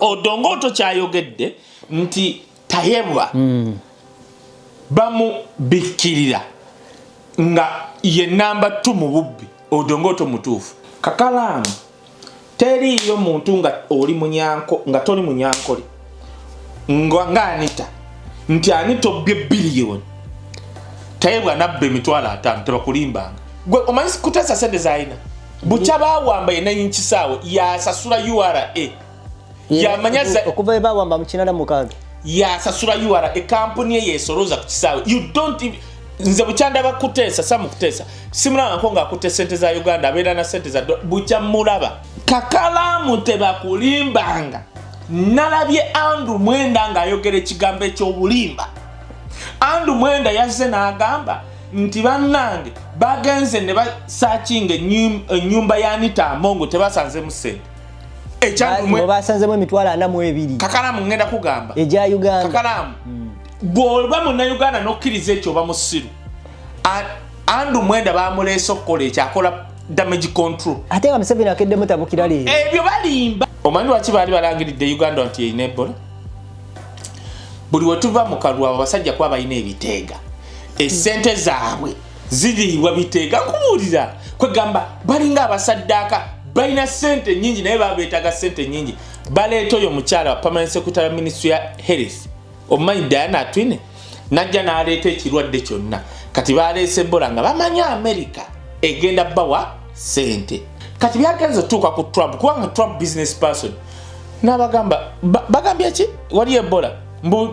Odongoto kyayogedde nti Tayebwa bamu bikirira nga ye namba 2 mu bubbi Odongoto mutuufu. Kakalaamu teriyo muntu nga oli munyanko nga toli munyankole nga Anita nti Anita obye billion Tayebwa nabbe emitwalo 5 tebakulimbanga gwe omanyi kutesa sente zaina bucha bawamba yena yinchisawo yasasula URA yamanyaza okuva bawamba mu 9 yasasula URA company yesoroza ku kisawo you don't even nze buchanda bakutesa samu kutesa simulanga ko nga kutesa sente za Uganda abera na sente za bucha mulaba Kakalaamu tebakulimbanga nalabye Andrew Mwenda nga ayogera ekigambo ekyobulimba Andrew Mwenda yazze n'agamba nti bannange bagenze ne basachinga ennyumba ya Anita Amongo tebasanze mu sente ecyandu basanzemu emitwalo 42 Kakalaamu ngenda kugamba eja Uganda Kakalaamu bw'oba munna Uganda n'okkiriza ekyo oba musiru Andrew Mwenda bamuleese okukola ekyakola damage control ate nga Museveni akeddemu tabukira leero ebyo balimba omanyi lwaki baali balangiridde Uganda nti yeyina Ebola buli wetuva mu kalwa abasajja kuba balina ebiteega esente zaabwe ziriibwa biteega kubuulira kwegamba balinga abasaddaaka balina sente nyingi naye babeetaga sente nyingi baleeta oyo mukyala wa Permanent Secretary Ministry ya Health omanyi Diana Atwine najja n'aleeta ekirwadde kyonna kati baleese Ebola nga bamanya America egenda bawa sente kati byagenze tuuka ku Trump kubanga Trump business person n'abagamba bagambye ki wali Ebola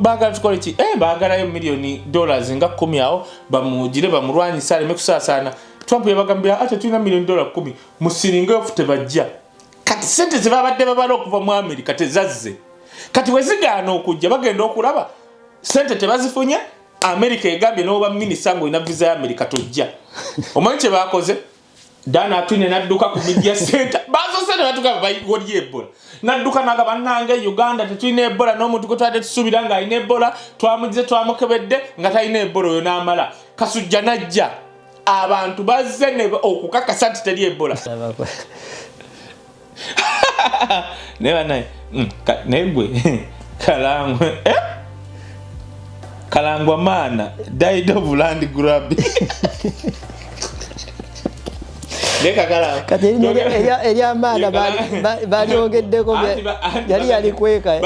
bagala tukole ki bagalayo $1 nga 10 awo bamujire bamulwanyisa aleme kusaasana Trump yabagambira ate tulina $1 musiringa ofute bajja kati sente zibabadde babala okuva mu America tezazze kati wezigaana okujja bagenda okulaba sente tebazifunye America egambye n'oba minisita ng'olina visa ya America tojja omanyi kye bakoze Dana Atwine nadduka ku media center bazo sente batugamba bayigoli Ebola nadduka nagaba nange Uganda tetulina Ebola n'omuntu gwe twadde tusubira nga alina Ebola twamugize twamukebedde nga talina Ebola oyo n'amala kasujja najja abantu bazze ne okukakasa nti teri Ebola neba naye negwe Kalangwa maana died of land grabbing Leka Kalangwa kati eya maana balyogeddeko yali kweka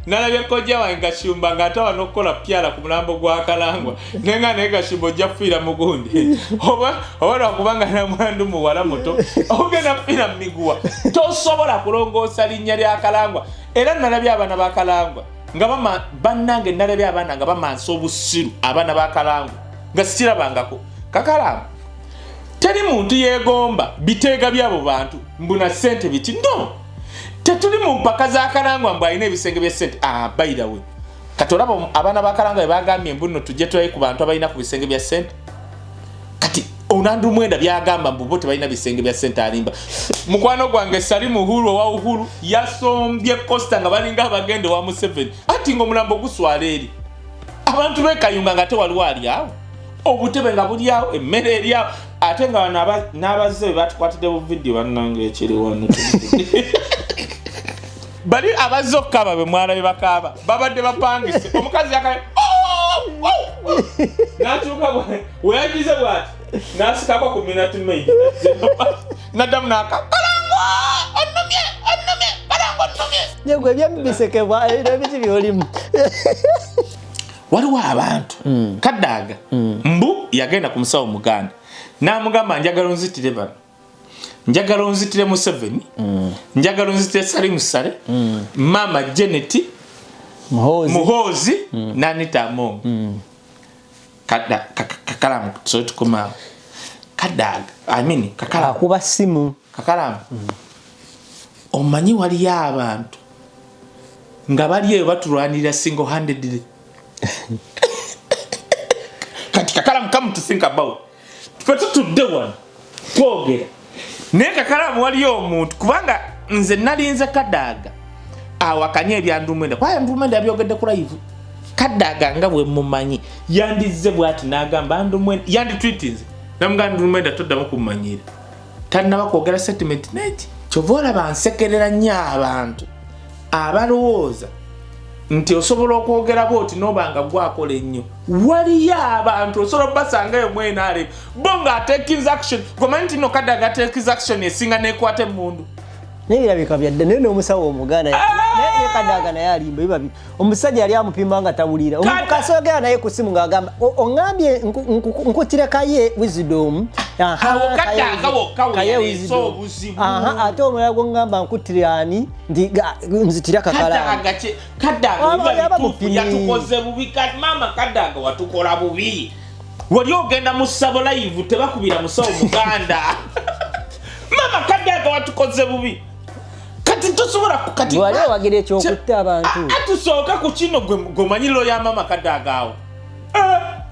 nalabye kojja wange Gashumba ng'atawa n'okukola pyala ku mulambo gwa Kalangwa nenga naye Gashumba ojja kufiira mugundi oba lwakubanga namwandu muwala muto ogenda kufiira mu miguwa tosobola kulongoosa linnya lya Kalangwa era nalabye abaana ba Kalangwa nga bannange nalabye abaana nga bamansa obusiru abaana ba Kalangwa nga sikirabangako Kakalaamu teri muntu yeegomba biteega byabo bantu mbuna sente biti no tetuli mu mpaka za Kalangwa mbu alina ebisenge bya sente by the way kati olaba abaana ba Kalangwa bagambye mbuno tujje tulaye ku bantu abalina ku bisenge bya sente kati Andrew Mwenda byagamba mbu bo tebalina bisenge bya sente alimba mukwano gwange Salimu Uhuru wa Uhuru yasombye Costa nga balinga abagende wa Museveni ati ngo mulambo guswala eri abantu bekayunga nga te waliwo ali awo obutebe nga buli awo emmere eri awo ate nga n'abazze batukwatidde mu video bannange ekiri wano bali abazze okukaba be mwalabe bakaba babadde bapangise omukazi yakaye natuuka weyagize bwati nasikako ku minute maid nadamu Kalangwa onnomye Kalangwa onnomye nyegwe byamibisekebwa ebiti byolimu waliwo abantu Kadaga mbu yagenda ku musawo Muganda n'amugamba njagala onzitire bano njagala onzitire Museveni njagala onzitire Salimu Sale Mama Janet Muhozi na Anita Amongo Kakalaamu so tukoma Kadaga Kakalaamu kuba simu Kakalaamu omanyi wali abantu nga bali eyo batulwanirira single handedly kati Kakalaamu come to think about tupetu tudde wano twogera naye Kakalaamu waliyo omuntu kubanga nze nalinze Kadaga awakanye ebya Andrew Mwenda kwa Andrew Mwenda yabyogedde ku live Kadaga nga bwe mumanyi yandizze bwati n'agamba Andrew Mwenda yanditweetinze namugamba Andrew Mwenda toddamu kumanyira tannaba kwogera statement net kyova olaba nsekerera nnyo abantu abalowooza nti osobola okwogera bwoti nobanga gwakola ennyo waliyo abantu osobola basangayo mwenale bo ng'atekinza action gomanyi nti no Kadaga atekinza action esinga nekwata emmundu nebirabika byadde naye n'omusawo omuganda naye Kadaga naye alimba bibabi omusajja yali amupima nga tawulira kasogera naye ku simu ng'agamba oŋŋambye nkutire Kaye wisdom Kaye wisdom ate omulala gw'oŋŋamba nkutire ani nzitira Kadaga yatukoze bubi kati mama Kadaga watukola bubi wali ogenda mu ssabo live tebakubira musawo muganda mama Kadaga watukoze bubi kati tosobola kati wali wagira ekyokutta abantu atusooka ku kino gomanyiro ya mama Kadaga awo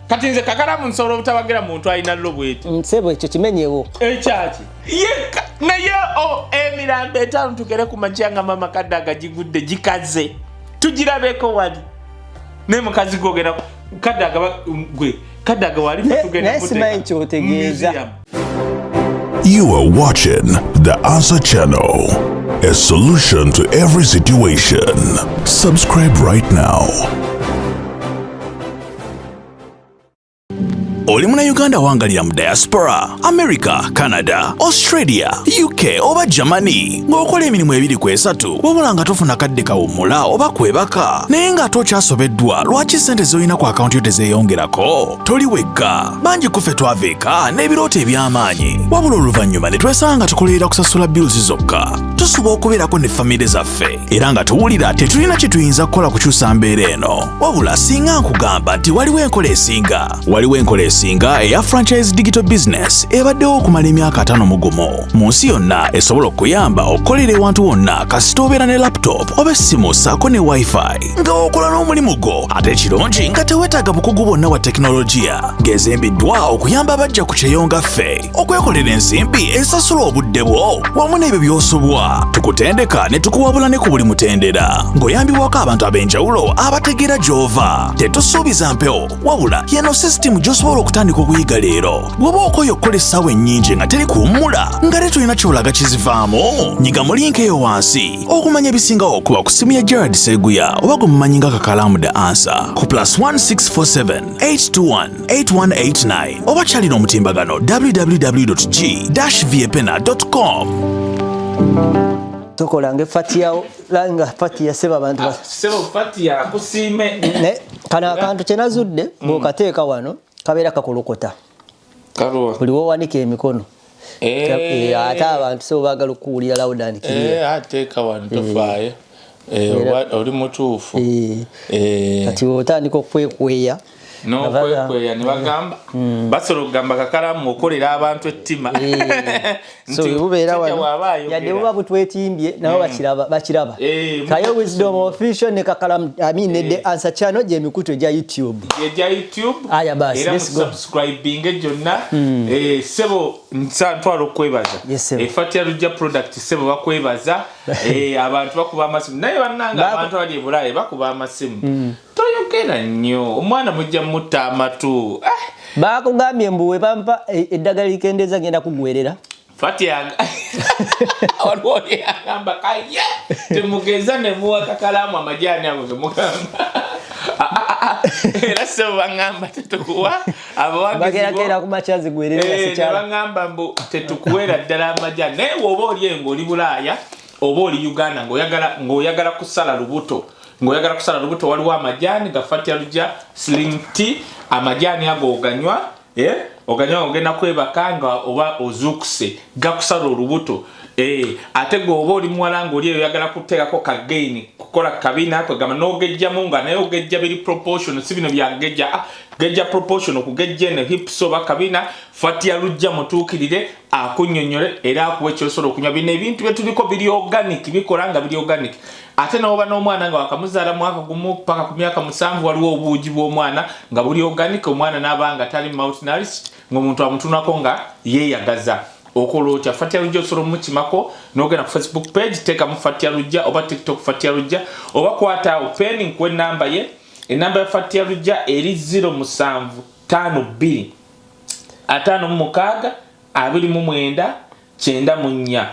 kati nze kakalamu nsobola obutabagira muntu alina lobweti nsebo ekyo kimenyewo ekyaki naye emirambo etaano tukere ku majjanga mama Kadaga gigudde gikaze tugirabeko wali ne mukazi gogera Kadaga gwe Kadaga wali tugenda kutega. You are watching the Answer Channel, a solution to every situation. Subscribe right now. Oli muna Uganda wangalira mu diaspora, America, Canada, Australia, UK oba Germany ng'okola emirimu ebiri ku esatu wabula nga tofuna kadde kawummula oba kwebaka naye nga tokyasobeddwa lwaki ssente z'olina ku akawunti yo tezeeyongerako toli wekka bangi kuffe twaveeka n'ebirooto eby'amaanyi wabula oluvannyuma ne twesanga nga tukolerera kusasula bills zokka tusuba okubeerako ne famire zaffe era nga tuwulira tetulina kye tuyinza kukola kukyusa mbeera eno wabula singa nkugamba nti waliwo enkola esinga eya franchise digital business ebaddewo okumala emyaka 5 mugumu mu nsi yonna esobola okuyamba okukolera ewantu wonna kasita obeera ne laptop oba essimu ssaako ne wifi nga okola n'omulimu gwo ate ekirungi nga teweetaaga bukugu bwonna bwa tekinologiya ng'ezimbiddwa okuyamba abajja ku kyeyonga ffe okwekolera ensimbi esasula obudde bwo wamu n'ebyo by'osobwa tukutendeka ne tukuwabula ne ku buli mutendera ng'oyambibwako abantu ab'enjawulo abategeera gy'ova tetusuubiza mpewo wabula yeno sisitimu gy'osobola okutandika okuyiga leero bw'oba okoyo okukola essaawa ennyingi nga teri kuwummula nga te tulina kyolaga kizivaamu nyiga mu linka eyo wansi okumanya ebisingawo okuba ku simu ya Gerard Seguya oba gwe mumanyi nga KAKALAAMUDAANSWER ku +1 647 821 8189 oba kyalina omutimbagano www.g-viepena.com. tokolanga Fatia langa Fatia seba abantu seba Fatia kusiime ne kana akantu kyenazudde ng'okateeka wano kabeera kakolokota kalwa buli wowanika emikono ate abantu so baagala okuwulira lawudani ateeka wano tofaayo oli mutuufu kati otandika okwekweya n'okwekweya ne bagamba basobola okugamba Kakalamu okolera abantu ettima so bubeera wano yadde buba butwetimbye nabo bakiraba Kaye wisdom official ne Kakalamu ne the Answer Channel gye mikutu egya YouTube aya basi era subscribing gyonna sebo ntwala okwebaza Fatia Lujja product sebo bakwebaza abantu bakuba amasimu naye bannanga abantu bali ebulaye bakuba amasimu toyogera nnyo omwana mujja mutta amatu bakugambye mbuwe bampa eddagala likendeeza genda kugwerera Fatia waliwo yagamba Kaye temugeza ne muwa Kakalamu amajani ago gemugamba era sebo bangamba tetukuwa abawagizi ku machazi gwerera sikyala bangamba mbu tetukuwera ddala amajani naye woba oli engo oli Bulaaya oba oli Uganda ng'oyagala kusala lubuto waliwo amajani ga Fatia Lujja slim tea amajani ago oganywa ogenda kwebakanga oba ozukuse gakusala olubuto ate gwe oba oli muwala ng'oli eyo oyagala kuteekako kagaini kukola kabina ako gamba n'ogejjamu nga naye ogejja biri proportion si bino byagejja gejja proportion okugejja eno hips oba kabina Fatia Lujja mutuukirire akunnyonnyole era akuwa ekyosobola okunywa bino ebintu bye tuliko biri organic bikola nga biri organic ate n'oba n'omwana nga wakamuzaala mwaka gumu paka ku myaka 7 waliwo obuugi bw'omwana nga buli organic omwana n'abanga tali malnourished ng'omuntu amutunako nga yeeyagaza okola otya Fatia Lujja osobola omukimako n'ogenda ku Facebook page teekamu Fatia Lujja oba TikTok Fatia Lujja oba kwata pen nkuwa ennamba ye ennamba ya Fatia Lujja eri 0752 56 29 94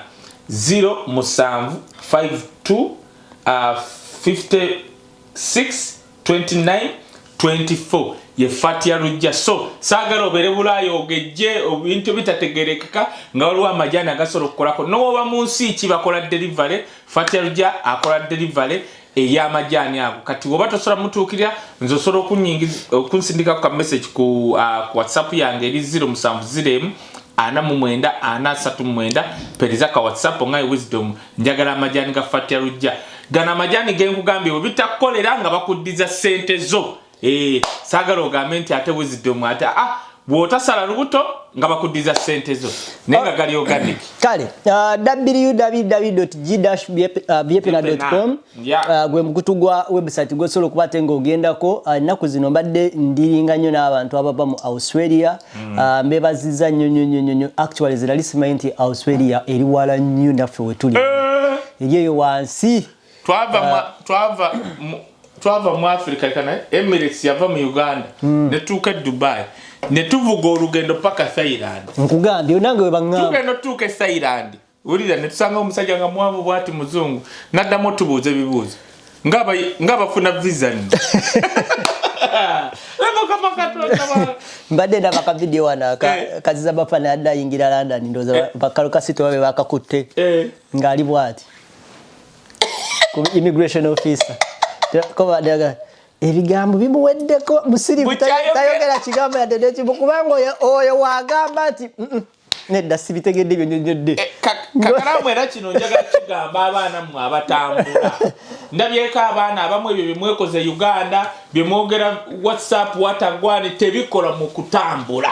0752 562924 ye fatia rujja. So sagala obere bulayo ogeje obintu bitategerekeka nga waliwo amajani agasolo okukolako n'oba mu nsi kibakola delivery. Fatia rujja akola delivery ey'amajani ago. Kati oba tosobola mutuukirira nze osobola okunsindikako ka message ku WhatsApp yange eri 070 439 periza ka WhatsApp ngai wisdom njagala amajani ga Fatia rujja. Gana amajani genkugambye bwe bitakolera nga bakuddiza sente zo. Sagala ogambe nti ate wisdom ate bw'otasala lubuto nga bakuddiza sente zo nenga gali organic. Kale www.g-bpna.com gwe mukutu gwa website gwosobola okubate ng'ogendako. Ennaku zino mbadde ndiringa nnyo n'abantu abava mu Australia. Mbebaziza nnyo actually zirali simanyi nti Australia eri wala nnyo naffe we tuli eri eyo wansi. Twava mu Africa kana Emirates yava mu Uganda netuuka Dubai netuvuga olugendo paka Thailand. Nkugambye nange we bangamba tugenda tuuka Thailand ulira netusanga omusajja nga mwavu bwati muzungu naddamu tubuuze bibuuzo ngabafuna visa nno. Mbadde ndaba ka video wana kaziza bafana adda yingira London ndoza bakalo kasito babe bakakutte ngali bwati ku immigration officer koba daga ebigambo bimuweddeko musirifu tayogera kigambo yadde kubanga oyo wagamba ati nedda sibitegedde byonyonyodde. Kakalamu era kino njagala kigamba abaana mmwe abatambula. Ndabyeko abaana abamu ebyo bimwekoze Uganda byemwogera WhatsApp watagwane tebikola mu kutambula.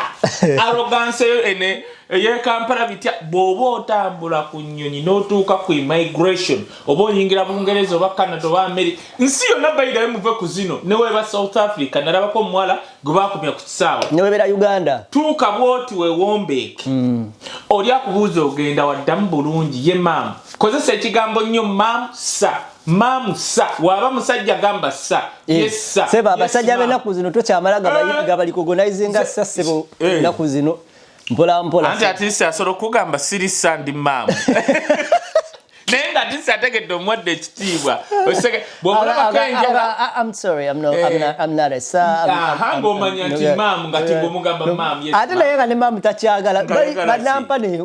Arrogance ene ye Kampala bitya bw'oba otambula ku nnyonyi n'otuuka ku immigration oba oyingira Bungereza oba Canada oba America nsi yonna bayirayo muve ku zino ne weeba South Africa nalabako omuwala gwe baakumya ku kisaawe ne webeera Uganda tuuka bwoti weewombeeke oli akubuuza ogenda waddamu bulungi ye maamu kozesa ekigambo nnyo maamu sa maamu sa waba musajja gamba sa yes sa seba abasajja b'ennaku zino tokyamala gabali kugonaizinga sa sebo ennaku zino mpola ante atisi asobola okugamba siri sandi maamu naye nga atisi ategedde omwadde ekitiibwa I'm sorry I'm not a sa ng'omanya nti maamu nga tigomugamba maamu ate naye nga ne maamu takyagala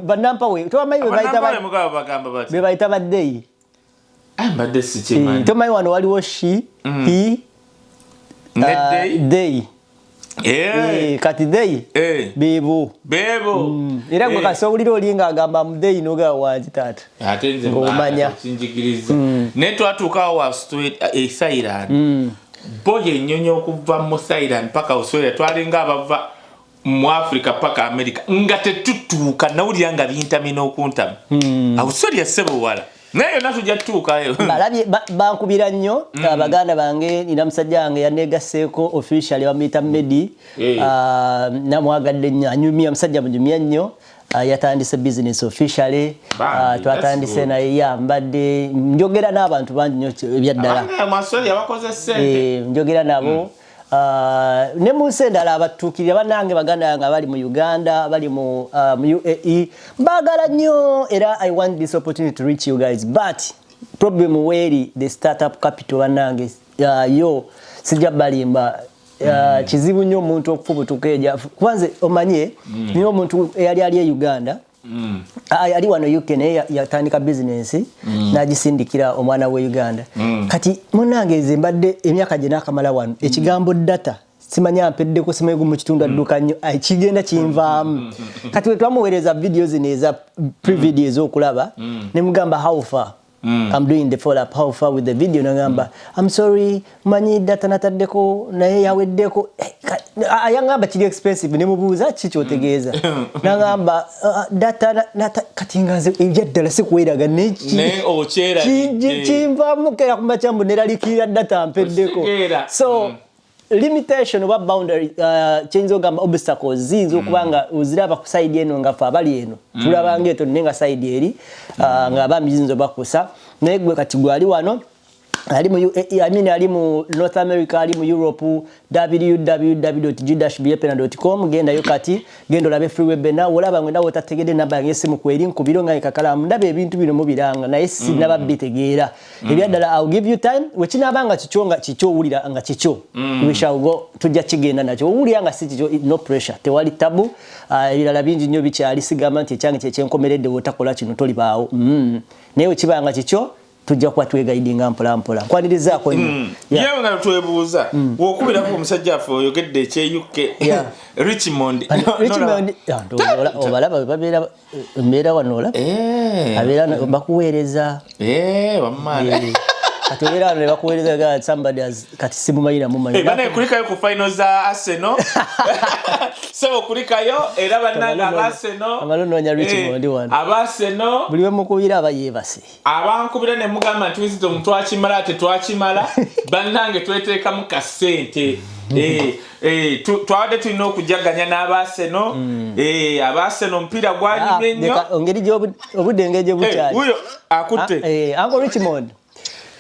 banampa we tobamanyi be bayita baddeyi mbadde sikimanyi tomanyi wano waliwo she he they kati they bebo era gwe kasobulira olinga agamba mudeyi noga wangi taata ate nze ng'omanya kinjigiriza naye twatuukawo wa Thailand bo yennyonyi okuva mu Thailand paka Australia twalinga abava mu Africa paka America nga tetutuuka nawulira nga bintamina okuntama Australia sebo wala naye natujja tutuukayo balabye bankubira nnyo abaganda bange nina musajja wange yaneegaseeko officially bamuyita Medi namwagadde nnyo anyumya musajja munyumya nnyo yatandise business officially twatandise naye yambadde njogera n'abantu bangi nnyo ebyaddala njogera nabo ne munsi endala abatuukirira bannange baganda yange abali mu Uganda bali mu UAE mbagala nnyo era I want this opportunity to reach you guys but problem weri the startup capital bannange yo sijja balimba kizibu nnyo omuntu okufubutuka eja kwanza omanye niyo omuntu eyali e Uganda ali wano UK naye yatandika business nagisindikira omwana we Uganda kati munange nze mbadde emyaka gye nakamala wano ekigambo data simanya mpeddeko simanyi mu kitundu adduka nnyo kigenda kinvaamu kati we twamuweereza videos eza pre-video ez'okulaba ne mugamba how far I'm doing the follow-up how far with the video nagamba I'm sorry manyi data nataddeko naye yaweddeko ayangamba kiri expensive ne mubuuza kikyotegeeza nagamba data kati ngaze ebyaddala sikuweeraga ne okyera kinvaamu kera kumba kyambu neralikirira data mpeddeko so limitation oba boundary change ogamba obstacles zinzo kubanga uziraba ku side eno nga fa bali eno tulabanga eto nenga side eri nga bambi zinzo bakusa naye gwe kati gwali wano ali mu North America, ali mu Europe, www.g-bpn.com. genda yo kati genda olabe free webinar olaba ngenda wotategede namba y'esimu kweri nkubiro nga kakalamu ndabe ebintu bino mu biranga naye si naba bitegeera ebyaddala. I'll give you time wekinabanga kichonga kichowulira nga kicho we shall go tujja kigenda nakyo owulira nga si kicho no pressure tewali tabu. Ebirala bingi nnyo bikyali sigamba nti ekyange kyekyenkomeredde wotakola kino toli baawo naye wekibanga kicho tujja kuba twegaidinga mpola nkwanirizzaako nnyo yewe nga twebuuza wokubirako omusajja affe oyogedde ekyeyukke Richmond obalaba babeera mbeera wano olaba abeera bakuweereza wammaala kati obeera wano ne bakuweereza somebody has kati simumayira mumanyi bane kulikayo ku final za Arsenal so kulikayo era bannanga Arsenal amalonoonya Richmond wano Arsenal buli we mukubira abayeebase abankubira ne mugamba nti wizito mutwakimala tetwakimala bannange tweteekamu kasente twawadde tulina okujaganya n'Arsenal Arsenal omupiira gwanyumye nnyo engeri gy'obudde engeri bukyali uyo akutte Uncle Richmond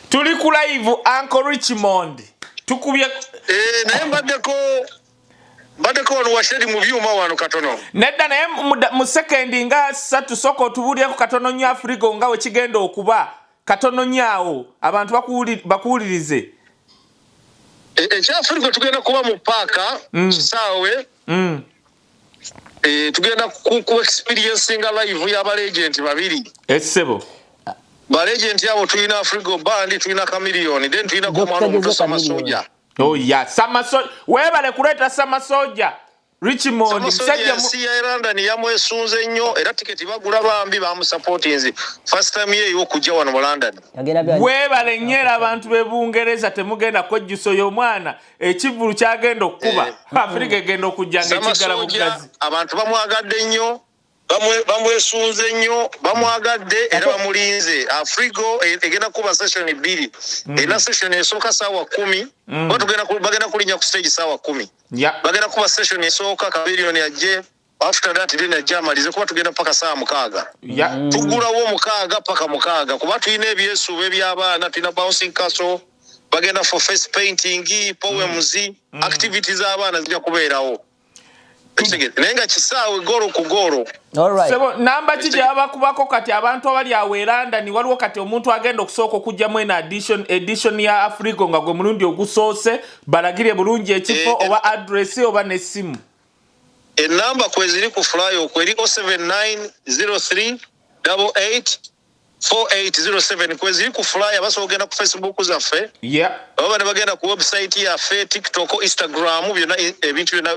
tuli ku live Uncle Richmond tukubye naye mbaddeko wano washeri mu byuma wano katono nedda naye mu sekendi nga 3 soko tubulyeko katono nnyo Africa nga we kigenda okuba katono nnyawo abantu bakuwulirize ekya Africa tugenda kuba mu paaka kisaawe tugenda ku experiencing live y'aba legend babiri essebo ba legend yabo tulina Africa band tulina Chameleone then tulina ko mwana muto Samasoja Samasoja webale kuleta Samasoja Richmond msajja ya Iranda ni yamwesunze nnyo era tiketi bagula bambi bamusupportinze first time ye okujja wano mu London webale nyera abantu bebungereza temugenda kojjuso yo mwana ekivulu kyagenda okuba Africa egenda okujjanga ekigala mu gazi abantu bamwagadde nnyo bamwesunze nnyo bamwagadde era bamulinze Africa egenda kuba session 2 era session esooka saawa 10 bagenda kulinya ku stage saawa 10 bagenda kuba session esooka Chameleone yaje after that then ajamalize kuba tugenda paka saa 6 tugulawo 6 paka 6 kuba tulina ebyesuube by'abaana tulina bouncing castle bagenda for face painting poems activities z'abaana zijja kubeerawo nenga kisaawe goro ku goro. Alright. Sebo namba kijja abakubako kati abantu abali aweranda ni waliwo kati omuntu agenda okusooka okujjamu en edition ya Africa nga gwe mulundi ogusoose balagire bulungi ekifo oba address oba nessimu. Enamba kweziri ku fly okweri 07903884807 kweziri ku fly abasogenda ku Facebook zaffe. Baba ne bagenda ku website yaffe TikTok Instagram byonna ebintu byonna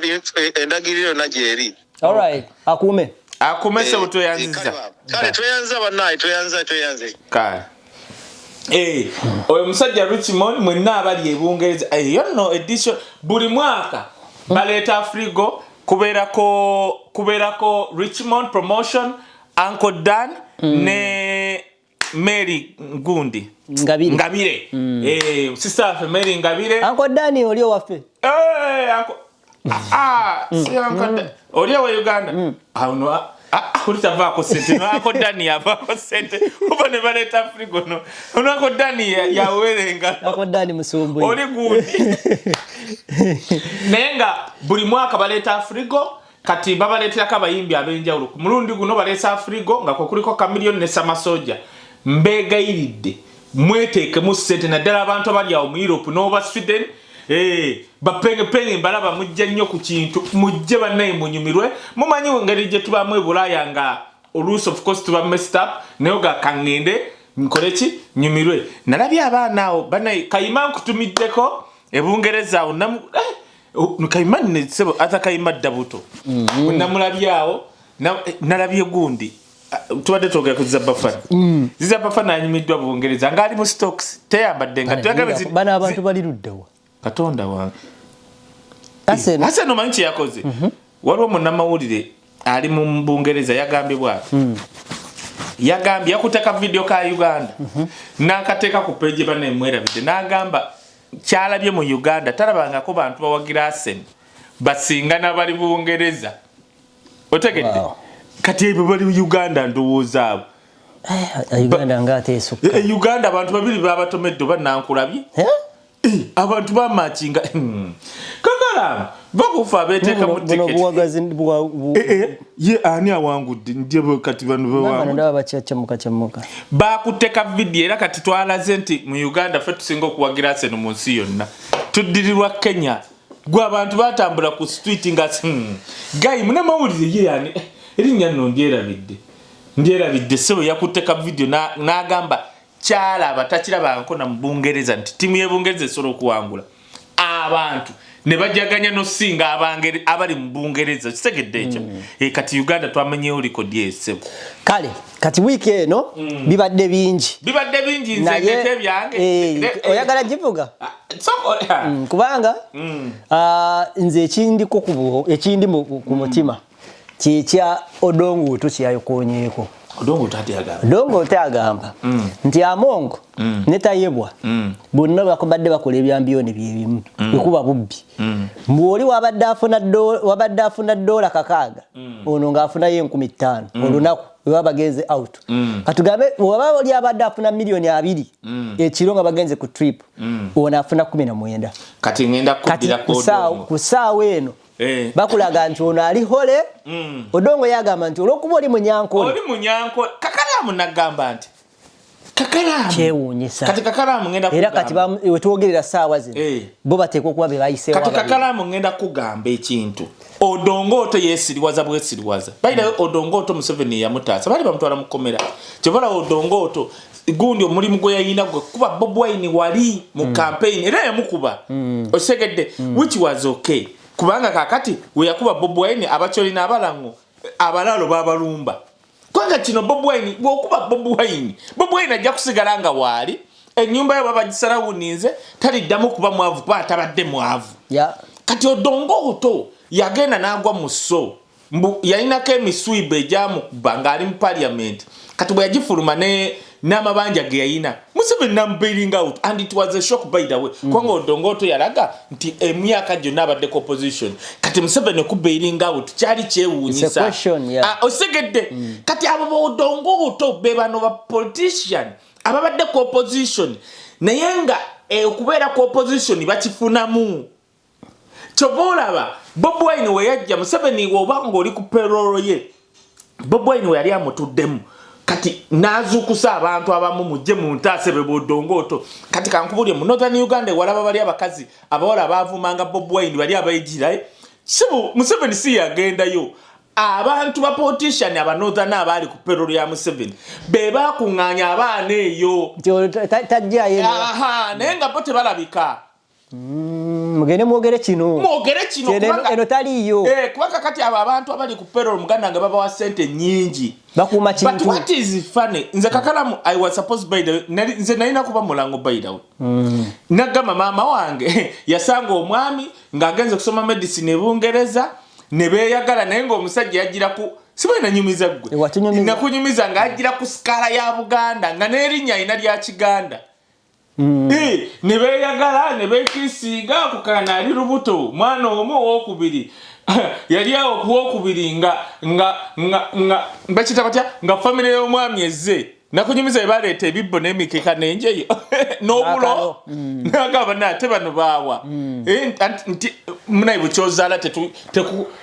endagiriro na jeri. Alright. Akume sebo toyanziza. Kale toyanza banayi toyanze. Kale. Oyo musajja Richmond mwenna abali ebungereza yonno edition buli mwaka baleta Africa kuberako Richmond promotion Uncle Dan ne Mary Ngundi Ngabire sister Mary Ngabire Uncle Dan oli waffe si Uncle oli wa Uganda no kulitavako sente no Uncle Dan yavako sente ubone baleta Africa no Uncle Dan yawerenga Uncle Dan musumbu oli Ngundi nenga buli mwaka baleta Africa kati babaletera kabayimbi abenjawulo ku mulundi guno balesa Africa nga ko kuliko Chameleone ne Samasoja mbegayiridde mweteke mu sente na ddala abantu abali awo mu Europe n'oba Sweden bapenge balaba mujja nnyo ku kintu mujje bannaye munyumirwe mumanyi ngeri gye tubamu ebulaya nga oluusi of course tuba messed up nayo ga kangende nkoleki nyumirwe nalabye abaana awo bannaye Kayima nkutumiddeko ebungereza awo Kayima ne sebo ata Kayima dabuto namulabyawo nalabye gundi tubadde togera ku Zabafana anyumiddwa Bungereza ngali mu stocks teyambadde nga tuyagabe bana abantu bali luddawa Katonda wange Arsenal manchi yakoze waliwo munnamawulire ali mu Bungereza yagambye bwati yagambye yakuteka video ka Uganda nakateka ku page bane mwerabide nagamba kyalabye mu Uganda talabanga ko bantu bawagira Arsenal basingana bali Bungereza otegedde kati ebo bali Uganda ndowooza abo Uganda ngateesuka Uganda abantu babiri babatomeddo banankulabye abantu bamachinga kakala bakufa beteka mu ticket ye ani awangudde ndiye kati bano bawangu ndaba bachachamuka bakuteka video era kati twalaze nti mu Uganda fe tusinga okuwagira seno mu nsi yonna tuddirirwa Kenya gwa abantu batambula ku street nga gayi muna mawulire ye yani erinnya nno ndierabidde sebo yakuteka video n'agamba kyala abatakiraba nkona mu Bungereza nti timu ye Bungereza esolo okuwangula abantu ne bajaganya no singa abangere abali mu Bungereza kitegedde ekyo kati Uganda twamenyeyo record yesebo kale kati week eno bibadde bingi nze ngete byange oyagala jivuga kubanga nze ekindi ku mutima kya Odongo tukyayokonyeeko Odongo agamba nti Amongo ne Tayebwa bonna bakubadde bakola ebyambiyoni byebimu ekuba bubbi mbuli wabadde afuna dola kakaaga ono ngaafuna ye 15 olunaku babagenze out katugambe waba oli abadde afuna milioni 2 ekiro nga bagenze ku trip ono afuna 19 kati ngenda kuddira kusaawa eno bakulaga nti ono ali hole Odongo yagamba nti olwokuba oli munyanko Kakalaamu nagamba nti Kakalaamu kyewuunyisa kati Kakalaamu ngenda era kati wetwogerera saawa zino bo bateekwa okuba be bayiseewo kati Kakalaamu ngenda kugamba ekintu Odongo yesiriwaza bwesiriwaza bayira Odongo Museveni yamutaasa bali bamutwala mukomera kyovala Odongo gundi omulimu gwe yayina gwe kuba Bob Wine wali mu campaign era yamukuba osegedde which was okay kubanga kakati we yakuba Bob Wine abacholi n'abalango abalalo babalumba kwanga kino Bob Wine bwokuba Bob Wine ajja kusigala nga wali ennyumba yo babagisala wuninze taliddamu kuba mwavu kuba atabadde mwavu kati Odongo yagenda n'agwa mu so yayinako emiswibe egyamukuba ng'ali mu Parliament kati bwe yagifuluma n'amabanja ge yayina Museveni bailing out and it was a shock by the way kwanga Odongo yalaga nti emyaka gyonna abaddeko opposition kati Museveni bailing out kyali kyewuunyisa osegedde kati abo Odongo be bano ba politician ababaddeko opposition naye nga okubeera ku opposition bakifunamu kyoboolaba Bob Wine we yajja Museveni woba ng'oli ku payroll ye Bob Wine we yali amutuddemu kati nazukusa abantu abamu mujje mu ntaase be Odongo kati kankubulye mu Northern Uganda walaba bali abakazi abawala bavumanga Bob Wine bali abayigira sibu Museveni si yagendayo abantu ba politician aba Northern abali ku payroll ya Museveni be bakunganya abaana eyo tajja yeno nenga bote balabika mugene mwogere kino eno taliyo kubanga kati aba abantu abali ku payroll muganda nga baba wa sente nyingi bakuma kintu but what is funny nze Kakalaamu I was supposed by the nze naina kuba mulango by the nagama mama wange yasanga omwami ng'agenze kusoma medicine e Bungereza ne beeyagala naye ng'omusajja yagira ku sibena nyumiza gwe nakunyumiza ng'agira ku skala ya Buganda nga n'erinnya alina lya Kiganda ne beeyagala ne beekisiiga kukana ali lubuto mwana omu owokubiri yali awo kuwokubiri nga bakita batya nga famire y'omwami ezze nakunyumiza ebaleeta ebibbo n'emikeka n'enjeyo n'obulo nagamba nate bano baawa nti munayi bukyozaala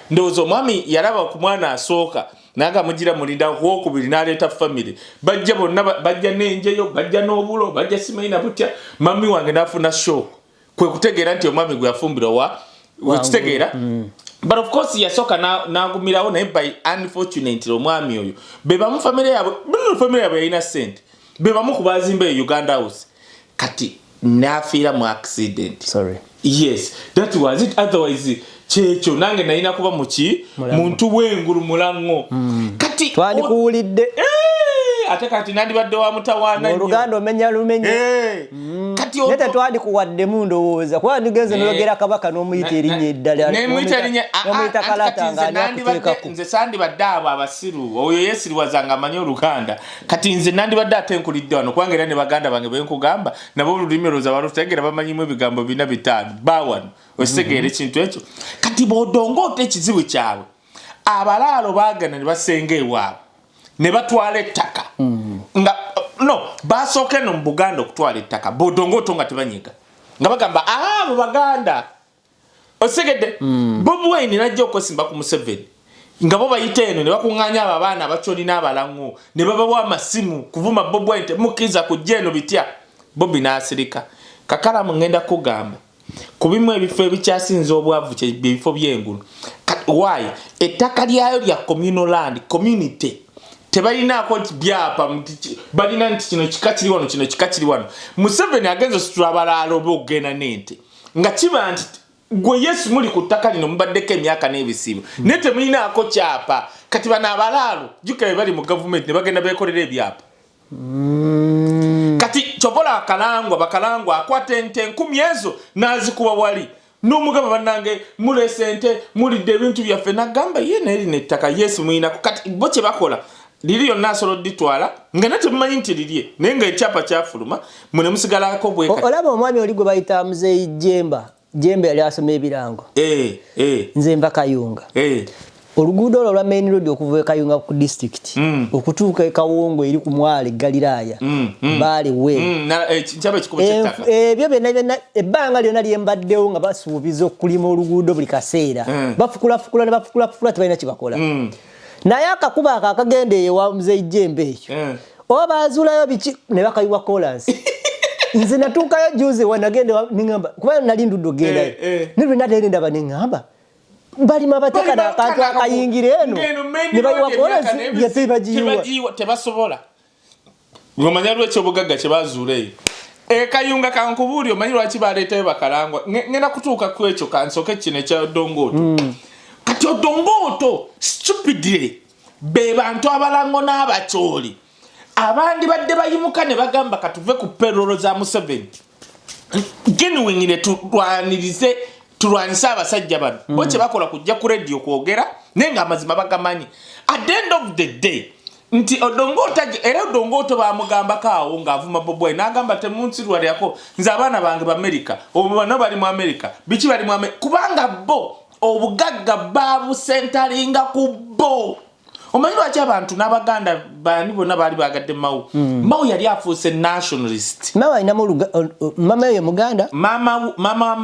ndowooza omwami yalaba ku mwana asooka naga mugira mulinda kuwokubiri n'aleeta famire bajja bonna bajja n'enjeyo bajja n'obulo bajja simaina butya mami wange n'afuna shock kwe kutegeera nti omwami gwe yafumbira wa wekitegeera but of course yasoka nagumirawo naye by unfortunately omwami oyo bebamu famire yabwe yalina sente bebamu ku bazimba e Uganda House kati nafiira mu accident yes that was it otherwise kyekyo nange nalina kuba muki muntu w'engulu mulango kati twandikuwulidde ate kati nandibadde wa mutawaana oluganda omenya lumenye kati nete twandikuwaddemu ndowooza kuba ndigenze noyogera kabaka n'omuyita erinnya eddala n'omuyita kalata nga alyakuteekako nze sandibadde abo abasiru oyo yesiriwazanga amanyi oluganda kati nze nandibadde ate nkulidde wano kubanga era ne baganda bange benkugamba nabo olulimi olwoza balutegeera bamanyimu ebigambo 4-5 bawano okitegeera ekintu ekyo kati Odongo ekizibu kyabwe abalaalo baagana ne basenga ewaabwe ne batwala ettaka nga no basooke no mu Buganda okutwala ettaka bodongoto nga tebanyiga nga bagamba abo Baganda osegedde Bobi Wine najja okusimba ku Museveni nga bo bayite eno ne bakunganya abaana abacholi n'abalango ne babawa amasimu kuvuma Bobi Wine mukiza kujja eno bitya Bobi n'asirika Kakalamu ngenda kugamba kubimwe ebifo ebikyasinza obwavu kye bifo byengulu why ettaka lyayo lya communal land community tebalina ko byapa balina nti kino kikakiri wano kino kikakiri wano Museveni agenzo sitrabalaalo bogena nente nga kiba nti gwe Yesu muli ku ttaka lino mubaddeko emyaka n'ebisibo nete mulina ko kyapa kati bana abalaalo jukere bali mu government ne bagenda bekolera ebyapa kati chobola Kalangwa bakalangwa akwate ente 10 ezo nazikuba wali n'omugamba bannange mule sente mulidde ebintu byaffe nagamba ye neri nettaka Yesu mulina kati bo kye bakola liriyo nasolo ditwala nga nate mumanyi nti liriye naye nga ekyapa kyafuluma mune musigalako bweka olaba omwami oli gwe bayita Muzeeyi Jembe yali asoma ebirango nze mba Kayunga oluguudo olwo lwa main road okuva e Kayunga ku district okutuuka e Kawongo eri ku mwale Galilaya bali we ebyo byonna ebbanga lyonna lyembaddewo nga basuubiza okulima oluguudo buli kaseera bafukula ne bafukula tebalina kibakola naye akakuba akagenda ewa Muzeeyi Jembe ekyo oba bazuulayo biki ne bakayiwa kolansi nze natuukayo juzi wanagenda ningamba kuba nali nduddo genda nirwe nateri ndaba ningamba balima bateka na akantu akayingire eno ne bayiwa kolansi yetebajiwa tebasobola ngomanya lwe kyobugagga kye bazuuleyo Kayunga kankubuli omanyi lwaki baleetayo bakalangwa ngenda kutuuka ku ekyo kansoke kino ekya Dongoto kati Dongoto stupidly be bantu abalango n'abacholi abandi badde bayimuka ne bagamba katuve ku perolo za Museveni genuinely tulwanirize tulwanisa abasajja bano bo kye bakola kujja ku radio kwogera nenga amazima bagamanyi at the end of the day nti Dongoto era Dongoto bamugamba kaawo ngavuma Bobi Wine nagamba temunsirwa yako nze abaana bange ba America obubano bali mu America bichi bali mu America kubanga bo obugagga babu centeringa ku bo omanyi lwaki abantu n'Abaganda bani bonna bali bagadde Mao yali afuuse nationalist Mao ina mama ye Muganda mama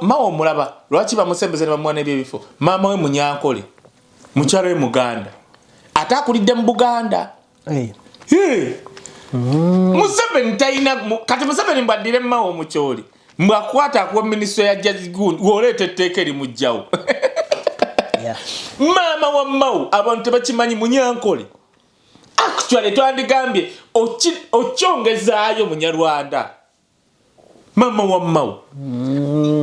Mao mulaba lwaki bamusembeze ne bamwana ebyebifo mama we Munyankole mukyalo we Muganda atakulidde mu Buganda Museveni taina kati Museveni mbadire Mao mukyoli mwakwata ku minister ya Jazigundi wolete tekeri mujjawo mama wa Mao abantu bakimanyi Munyankole actually twandigambye okyongezaayo Munyarwanda mama wa Mao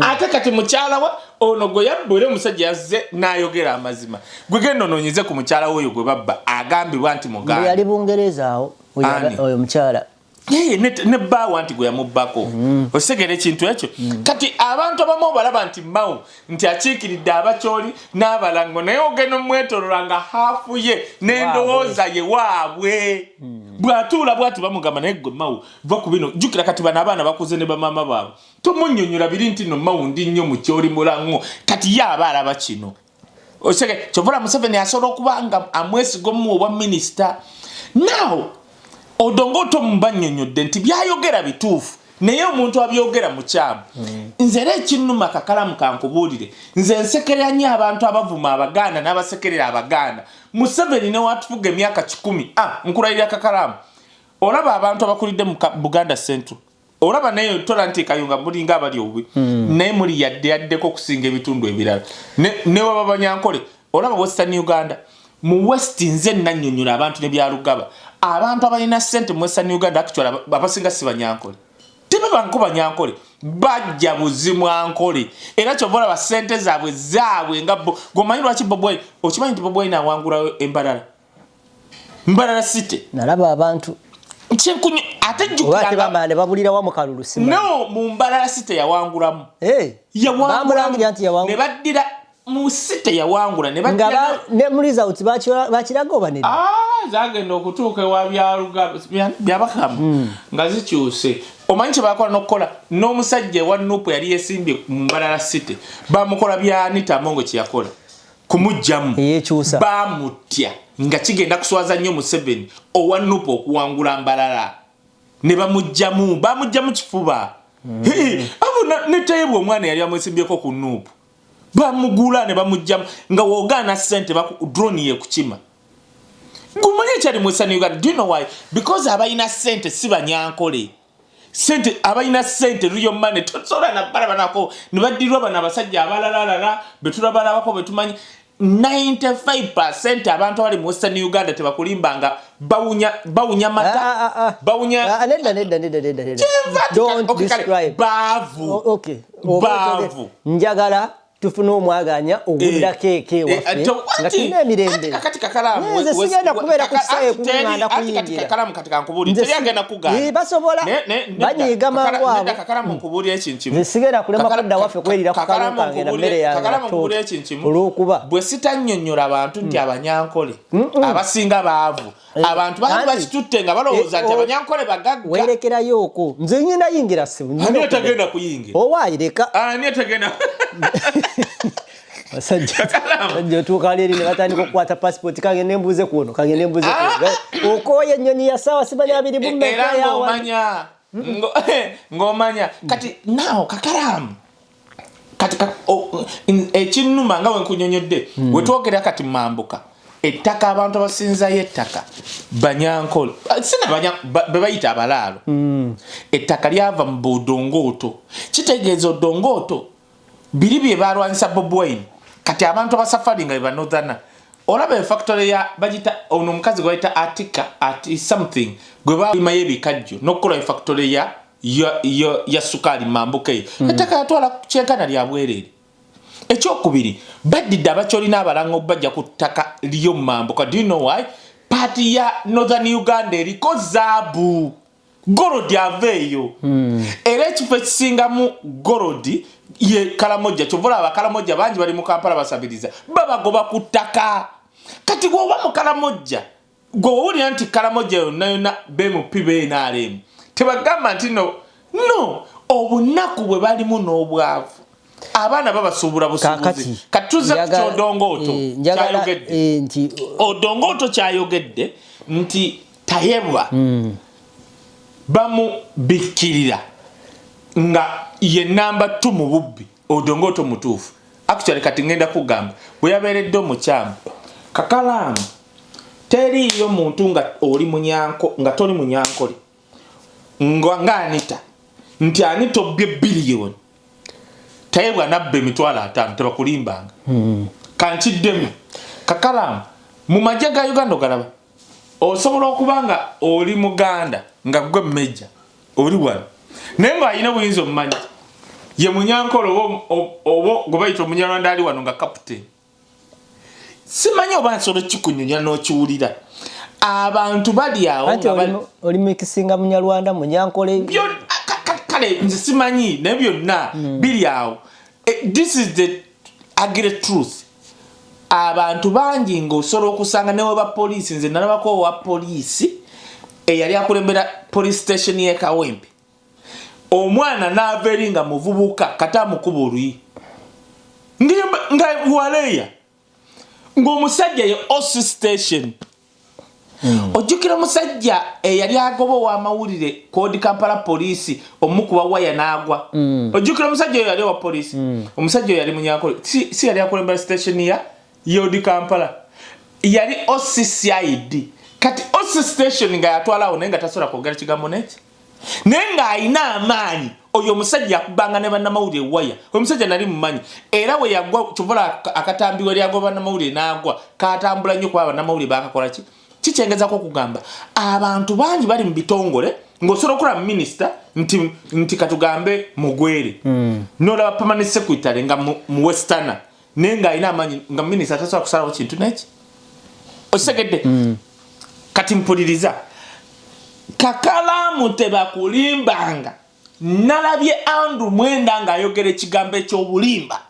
ate kati mukyala wa ono gwe yabbule musajja yazze n'ayogera amazima gwe genda ononyize ku mukyala we gwe babba agambibwa nti Muganda yali Bungereza awo oyo mukyala ne bawa nti gwe yamubbako osegera ekintu ekyo kati abantu abamu balaba nti Mao nti akiikiridde abacholi n'abalango naye ogenda omwetolola nga hafu ye n'endowooza ye waabwe bw'atuula bw'ati bamugamba naye gwe Mao va ku bino jjukira kati bano abaana bakuze ne bamama baabwe tomunnyonnyola biri nti no Mao ndi nnyo mu kyoli mulango kati ye aba alaba kino osege kyovula Museveni asobola okuba nga amwesiga omu obwa minisita now Dongoto mbanyonyodde nti byayogera bituufu naye omuntu abyogera mu kyamu nze era ekinnuma Kakalamu kankubuulire nze nsekerera nnyo abantu abavuma Abaganda n'abasekerera Abaganda Museveni ne watufuga emyaka 10 nkulayirira Kakalamu olaba abantu abakulidde mu Buganda Central olaba naye tola nti Kayunga mulinga abali obubi naye muli yaddeko okusinga ebitundu ebirala ne waba Banyankole olaba Western Uganda mu West nze nanyonyola abantu ne byalugaba abantu abalina sente mu Western Uganda actually abasinga si Banyankole tiba banko Banyankole bajja buzimu ankole era kyobola ba sente zaabwe nga gomanyi lwaki Bobi Wine okimanyi nti Bobi Wine awangula Mbarara City nalaba abantu chenkunyu atajjukira bamane babulira wa mukalulu sima no mu Mbarara City yawangulamu yawangulamu ne baddira mu City yawangula ne baddira ne muri result bakiraga obanene zagenda okutuuka wa byabakamu nga zikyuse omanyi kye bakola n'okukola n'omusajja wa Nuupu yali yesimbye mu Mbarara City bamukola bya Anita Mongo kye yakola kumujjamu yekyusa bamutya nga kigenda kuswaza nnyo Museveni owa Nuupu okuwangula Mbalala ne bamujjamu kifuba abo ne Tayebwa omwana yali amwesimbyeko ku Nuupu bamugula ne bamujjamu nga woogana ssente drone ye kukima gumanye kyali mwesa ne Uganda. Do you know why? Because abayina ssente si banyankole sente abayina sente ruyo mane tosola na baraba nako nibadirwa bana basajja abalalala betulabala bako betumanyi 95% abantu bali mu Western Uganda tebakulimbanga bawunya mata bawunya nedda don't describe bavu okay bavu njagala tufuna omwaganya ogulira keke waffe nga tulina emirembe kati kakalamu sigenda kubeera kusaye kumanda kuyingira kakalamu katika nkubuli teriyagenda kugana basobola banyiga mangu abo kakalamu nkubuli ekinkimu nze sigenda kulema kudda waffe kwerira ku kalungu kange na mmere yange kakalamu nkubuli ekinkimu olw'okuba bwe sitannyonnyola abantu nti abanyankole abasinga baavu abantu bali bakitutte nga balowooza nti abanyankole bagagga weerekerayo okwo nze nyina yingira ani atagenda kuyingira owaayireka ani atagenda basajja tukaleri ne batandika okukwata passport kange nembuze kuno kange nembuze kuno okoye ennyonyi ya sawa simanya abiri bummeka yawa ngomanya kati nao kakalamu kati ekinnuma nga wenkunyonyodde wetwogera kati mambuka ettaka abantu abasinzayo ettaka banyankole sina bebayita abalaalo ettaka lyava mu budongooto kitegeeza odongooto biri bye balwanyisa Bwino kati abantu abasafaringa be banodhana olaba factory ya bagita ono mukazi gwaita ati something gwe balima yebikajjo nokukola factory ya sukali mambuke ettaka yatwala kyenkana lya bwerere ekyokubiri badidde abakyolina abalango bajja ku ttaka lyo mambuka. Do you know why? Party ya Northern Uganda eriko zaabu gorodi aveeyo era ekifo ekisingamu gorodi ye Kalamoja kyovula abakalamoja bangi bali mu Kampala basabiriza babagoba ku ttaka kati gwoba mu Kalamoja gwowulira nti Kalamoja yonna BMP beenaalemu tebagamba nti no obunaku bwe balimu n'obwavu abaana babasuubula busuubuzi katuze kyodongooto kyayogedde nti odongooto kyayogedde nti Tayebwa bamubikkirira nga ye namba 2 mu bubbi odongooto mutuufu actually kati ngenda kugamba bwe yabeeredde omukyamu kakalamu teriiyo muntu nga oli munyanko nga toli munyankole nga Anita nti Anita obbye biliyoni Tayebwa nabbe emitwalo 5 tebakulimbanga kankiddemu kakalamu mu majje ga Uganda ogalaba osobola okubanga oli Muganda nga gwe mmejja oli wano naye ng'alina buyinza omumanyi ye munyankolo obo gwe bayita omunyarwanda ali wano nga kaputeni simanyi oba nsobola kikunyunya n'okiwulira abantu bali awo oli mukisinga munyarwanda munyankole kale nze simanyi naye byonna biri awo. This is the ugly truth. Abantu bangi ng'osobola okusanga newe ba poliisi nze nalabako wa poliisi eyali akulembera police station ye Kawempe omwana n'averinga muvubuka kata mukuba oluyi nga waleya ng'omusajja ye Osi station ojjukira musajja eyali agoba w'amawulire kodi Kampala poliisi omukuba waya n'agwa ojjukira musajja yali wa poliisi omusajja yali munyankole si yali akulembera station ya Yodi Kampala yali OCCID kati Osi station nga yatwalawo naye nga tasobola kwogera kigambo neki naye ng'alina amaanyi oyo omusajja akubanga ne bannamawulire waya omusajja nali mumanyi era we yagwa kyovula akatambiwe lyagwa bannamawulire n'agwa katambula nnyo kuba bannamawulire bakakola ki kikyengezako okugamba abantu bangi bali mu bitongole ng'osobola okulaba minisita nti katugambe mugwere n'olaba permanent secretary nga mu Westerner naye ng'alina amaanyi nga minisita tasobola kusalawo kintu neki osegedde kati mpuliriza kakalamu tebakulimbanga nalabye Andrew Mwenda ng'ayogera ekigambo eky'obulimba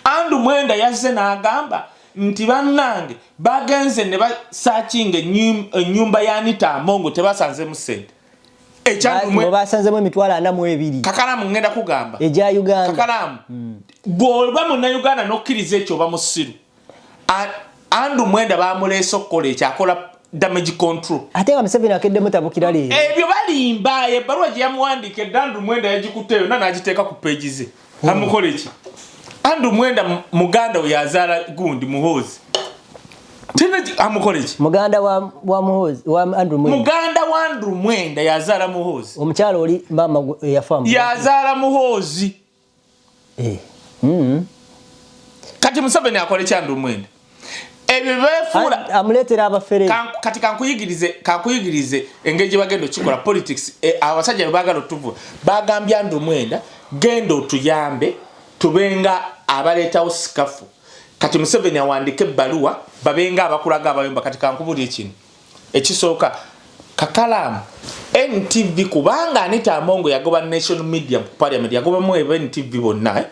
Andrew Mwenda yazze n'agamba nti bannange bagenze ne basaakinga ennyumba ya Anita Amongo tebasanzemu ssente basanzemu emitwalo 42 kakalamu ngenda kugamba eja Uganda kakalamu bw'oba munnauganda n'okkiriza ekyo oba musiru Andu Mwenda bamuleese okukola ekyakola damage control. Ate nga Museveni akedde mutabukira leero. Ebyo balimba ebbaluwa gye yamuwandiika Andu Mwenda yagikuteeyo n'agiteeka ku page ze. Amukole ki? Andu Mwenda muganda we yazaala gundi Muhoozi. Tena amukole ki? Muganda wa Muhoozi wa Andrew Mwenda. Muganda wa Andrew Mwenda yazaala Muhoozi. Omukyalo oli mama yafamu. Yazaala Muhoozi. Kati Museveni akole ki Andrew Mwenda? Ebyo befuula amuletera abafere. Kati kankuyigirize engeri gye bagenda okikola politics abasajja be baagala otuvu bagambye Andrew Mwenda genda otuyambe tubenga abaleetawo sikafu. Kati Museveni awandika ebbaluwa babenga abakulaga abayomba. Kati kankubulira ekintu ekisooka kakalaamu NTV kubanga Anita Amongo yagoba national media ku Parliament yagobamu NTV bonna.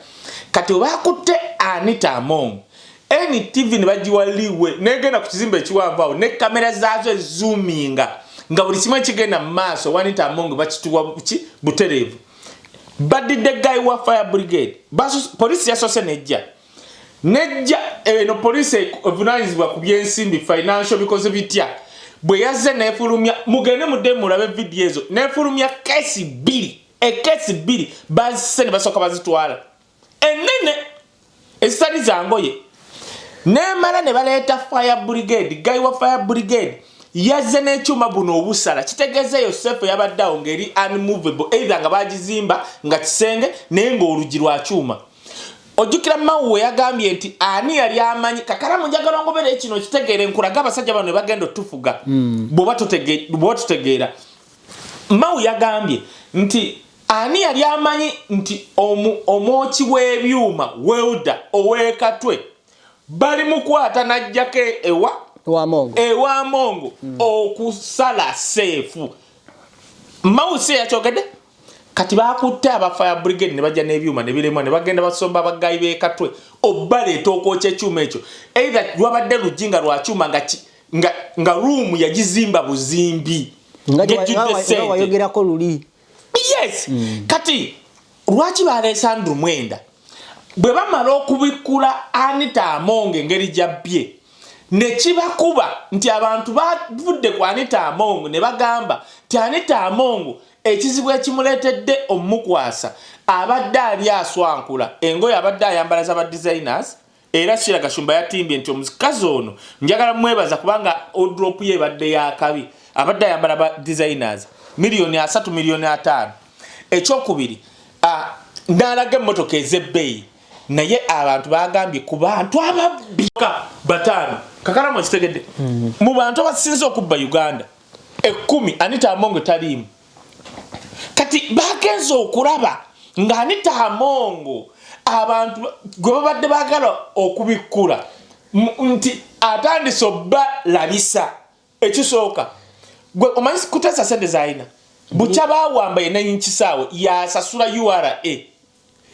Kati obakutte Anita Amongo NTV ne bagiwaliwe negenda ku kizimbe ekiwanvu awo ne kamera zaazo ezoominga nga buli kimu ekigenda mu maaso Anita Amongo bakituwa butereevu. Badidde guy wa fire brigade police yasose nejja eno police evunanyizibwa ku byensimbi financial because bitya bwe yazze nefulumya mugende mudde mulabe video ezo nefulumya kesi bbiri bazise ne basooka bazitwala enene esitali zangoye nemala ne baleeta fire brigade guy wa fire brigade yazze n'ekyuma buno obusala kitegeeza Yosefu yabadde awo ngeri unmovable either nga bagizimba nga kisenge naye ng'oluggi lwa kyuma. Ojjukira Mawuwe yagambye nti ani yali amanyi kakalamu njagala ngobere kino kitegeere nkulaga abasajja bano ne bagenda otufuga bw'oba tutegeera. Mawu yagambye nti ani yali amanyi nti omwoki w'ebyuma welda ow'ekatwe bali mukwata n'ajjako ewa Mongo okusala seefu. Mawu si yakyogedde. Kati bakutte aba fire brigade ne bajja n'ebyuma ne biremwa ne bagenda basomba abagayi b'ekatwe obbaleeta okwokya ekyuma ekyo either lwabadde lujinga lwa kyuma nga room yagizimba buzimbi nga wayogerako luli. Yes. Kati lwaki baleese Andrew Mwenda bwe bamala okubikkula Anita Amongo engeri gy'abbye ne kibakuba nti abantu bavudde ku Anita Amongo ne bagamba nti Anita Amongo ekizibu ekimuleetedde omukwasa abadde ali aswankula engoye abadde ayambala z'aba designers era Shira Gashumba yatimbye nti omukazi ono njagala mwebaza kubanga odrop ye badde yakabi abadde ayambala ba designers milioni 3 milioni 5. Ekyokubiri n'alaga emmotoka ez'ebbeeyi naye abantu bagambye ku bantu ababika batano kakalamu kitegedde mu bantu abasinze okubba Uganda 10 Anita Amongo taliimu. Kati bagenze okulaba nga Anita Amongo abantu gwe babadde bagala okubikkula nti atandise obba labisa ekisooka gwe omanyi kutesa sente zaina bucha bawamba enanyinkisawe yasasula URA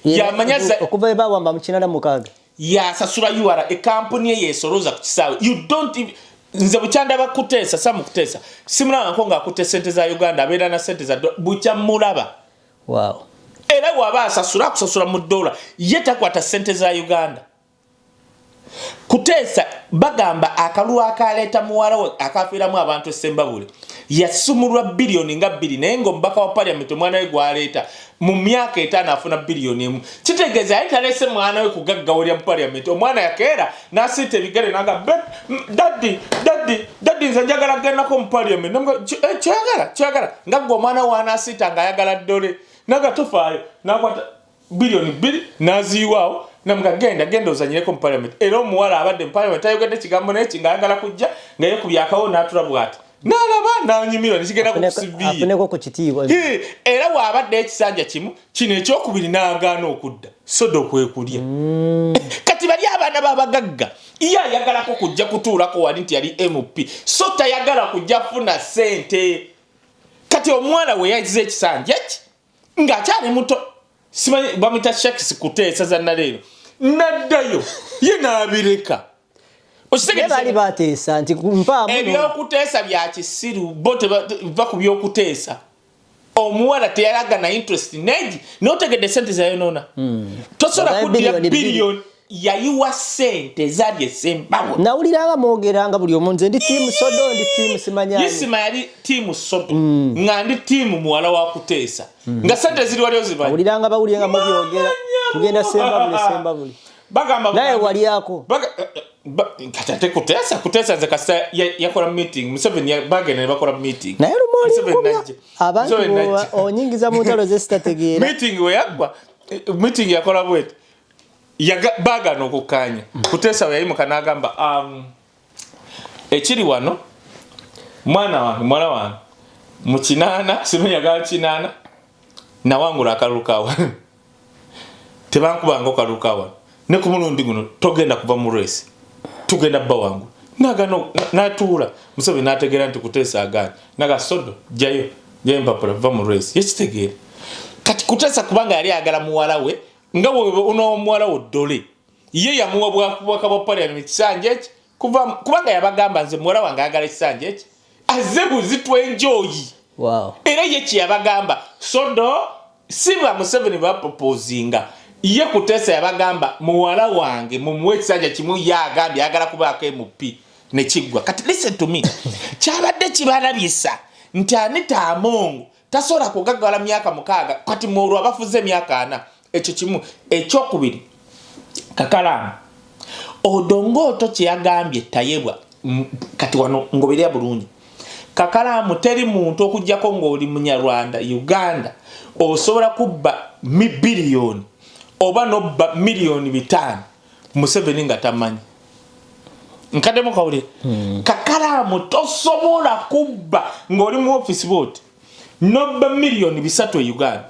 yamanyaza okuva ebawamba mu 96 yasasula URA kampuni yesoloza ku kisawe you don't even nze buchanda bakutesa samukutesa simulanga ko nga akute sente za Uganda abeera na sente za bucha mulaba wow era waba kusasula mu dola yetakwata sente za Uganda kutesa bagamba akaluwa akaleeta muwala we akafiiramu abantu essembabule yasumulwa bilioni nga 2 naye ng'omubaka wa Parliament omwana we gwaleeta mu myaka 5 afuna bilioni 1 kitegeeza yali talese mwana we kugaggawolya mu Parliament omwana yakeera n'asiita ebigere n'agamba daddy nze njagala gendako mu Parliament kyagala nga gwe omwana we anaasiita ng'ayagala ddole nagatufaayo n'akwata bilioni 2 n'aziiwaawo namuga genda ozanyireko mu Parliament era omuwala abadde mu Parliament ayogedde ekigambo n'eki ng'ayagala kujja nga yekubyakawo n'atula bw'ati n'alaba n'anyumirwa nekigenda kukusibiya afuneko ku kitiibwa era bw'abadde ekisanja kimu kino ekyokubiri n'agaana okudda soda okwekulya kati bali abaana b'abagagga ye ayagalako kujja kutuulako wali nti yali MP so tayagala kujja funa sente kati omuwala we yazize ekisanja ki ng'akyali muto simanyi bamuyita Shakes kuteesa za naleero naddayo ye n'abireka bali bateesa nti mpaamu ebyokuteesa bya kisiru bote va ku byokuteesa omuwala teyalaga na interest neji n'otegedde sente zayo noona tosobola kuddira bilioni yayiwa sente zali esembawo nawuliranga mwogeranga buli omuntu ndi timu sodo ndi timu simanyani yisima yali timu sodo nga ndi timu muwala wa kuteesa nga sente ziri wali oziba nawuliranga bawulirenga mu byogera tugenda semba buli bagamba naye wali yako katate kuteesa nze kasita yakola meeting Museveni bagenda ne bakola meeting naye lumoli abantu onyingiza mu ntalo zesitategeera meeting we yagwa meeting yakola bwete bagana okukanya kuteesa we yayimuka n'agamba ekiri wano mwana wange mu kinaana simenyaga kinaana nawangula akalukawa tebankubanga okalukawa ne ku mulundi guno togenda kuva mu race tugenda bba wangu natuula Museveni n'ategeera nti kuteesa agaanye naga sodo jayo mpapula va mu race yekitegeera kati kuteesa kubanga yali agala muwala we nga unomuwala wo dole ye yamuwa bwakabaka bwa Parliament kisanja eki kubanga yabagamba nze muwala wange agala kisanja eki aze buzitwenjoyi era ye kyeyabagamba sodo si ba Museveni baproposinga ye kuteesa yabagamba muwala wange mumuwe kisanja kimu yagambye agala kubaako MP nekiggwa kati listen to me kyabadde kibalabisa nti Anita Amongo tasobola kugaggala myaka 6 kati mwolwo abafuze emyaka 4 ekyo kimu ekyokubiri Kakalaamu odongoto kyeyagambye Tayebwa kati wano ngoberera bulungi Kakalaamu teri muntu okujjako ng'oli munyarwanda Uganda osobola kubba biliyoni oba nobba miliyoni 5 Museveni nga tamanyi nkademo kawulira Kakalaamu tosobola kubba ng'oli mu office vote nobba miliyoni 3 Uganda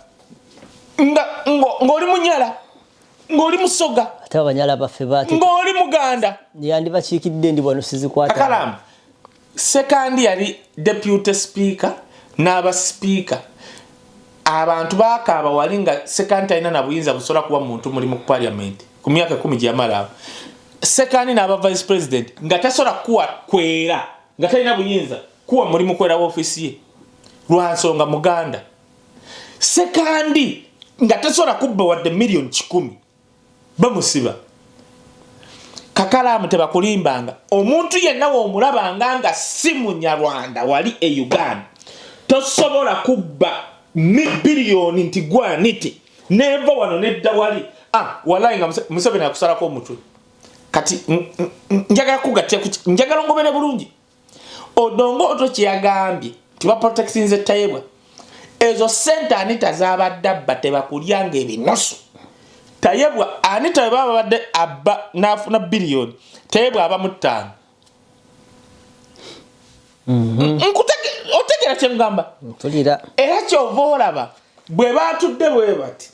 ng'oli munyala ng'oli musoga ate abanyala baffe bate ng'oli muganda yandi bakiikidde ndi wano sizikwata Kakalaamu sekandi yali deputy speaker n'aba speaker abantu bakaaba wali nga sekandi alina na buyinza busobola kuba muntu muli mu Parliament ku myaka 10 gy'amala sekandi n'aba vice president nga tasobola kuwa kwera nga talina buyinza kuwa muli mu kwera office ye lwa nsonga muganda sekandi nga tasobola kubba wadde miliyoni 10 bamusiba Kakalaamu tebakulimbanga omuntu yenna w'omulabanga nga si munyarwanda wali e Uganda tosobola kubba biliyoni nti gwaniti neva wano nedda wali walayi nga Museveni akusalako omutwe kati njagala kugattya njagala ngobere bulungi odongo oto kyeyagambye tibaprotectinze Tayebwa ezo sente Anita zabadde abba tebakulyanga ebinoso Tayebwa Anita babadde abba n'afuna biliyoni Tayebwa aba mu 5 otegera kyengamba tulira era kyova olaba bwe batudde bwe bati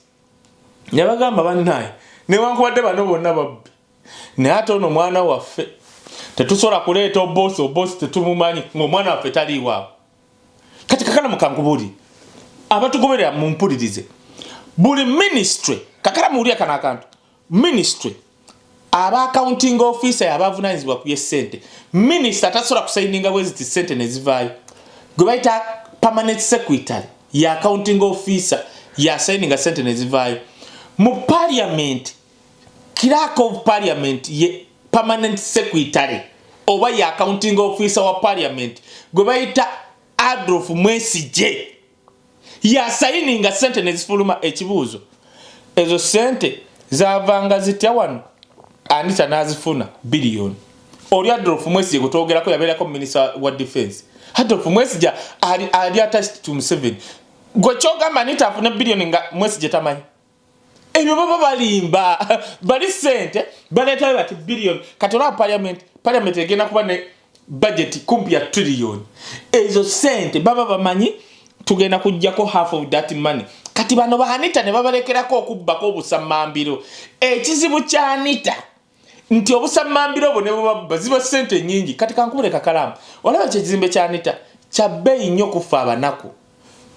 ne bagamba bannaye newankubadde bano bonna babbi naye ate ono mwana waffe tetusobola kuleeta obosi tetumumanyi ng'omwana waffe taliiwaawo kati Kakalaamu kankubuli abatugoberera mumpulirize buli ministry Kakalaamu uli akana akantu ministry aba accounting officer abavunanyizibwa ku yesente minister tasobola kusaininga bweziti sente nezivaayo gwe bayita permanent secretary ya accounting officer ya signinga sente nezivaayo mu Parliament clerk of Parliament ye permanent secretary oba ya accounting officer wa Parliament gwe bayita Adolf Mwesije ya signinga sente nezifuluma ekibuuzo ezo sente zavanga zitya wano Anita nazifuna biliyoni oli Adolf Mwesije kutogerako yabeerako minister wa defense Adolf Mwesije ali attached to Museveni gwe kyogamba Anita afuna biliyoni nga Mwesije tamanyi ebyo baba balimba bali sente baleetayo bati biliyoni katola Parliament egenda kuba ne budget kumpi ya trillion ezo sente baba bamanyi tugenda kujjako half of that money kati bano ba Anita ne babalekerako okubbako obusamambiro ekizibu kya Anita nti obusamambiro bo ne babba ziba sente nyingi kati kankubule Kakalaamu olaba kyekizimbe kya Anita kya bbeeyi nnyo kufa abanaku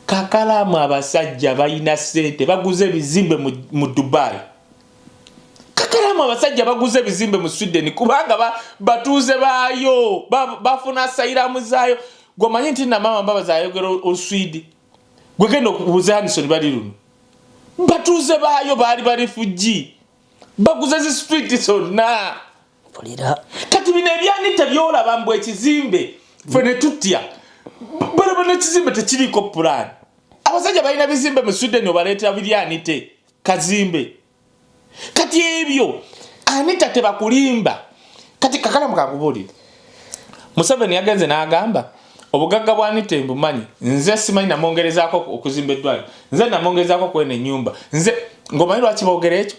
Kakalaamu abasajja balina sente baguze bizimbe mu Dubai Kakalaamu abasajja baguze ebizimbe mu Sweden kubanga batuuze baayo bafuna asayiramu zaayo gwomanyi nti na mama mbaba zaayogera Oswidi gwegenda okubuuza Hanison bali luno batuuze baayo baali barifugi baguza zi street zonna kati bino ebyanita byolaba mbwe ekizimbe fene tutya balabana ekizimbe tekiriko plan abasajja balina bizimbe mu Sweden obaleetera biryanite kazimbe kati ebyo anita tebakulimba kati kakalamu kakubulira Museveni yagenze n'agamba obugagga bwa Anita mbumanyi nze simanyi namongerezaako okuzimba eddwaliro nze namongerezaako kwene ennyumba nze ngomanyi lwaki boogera ekyo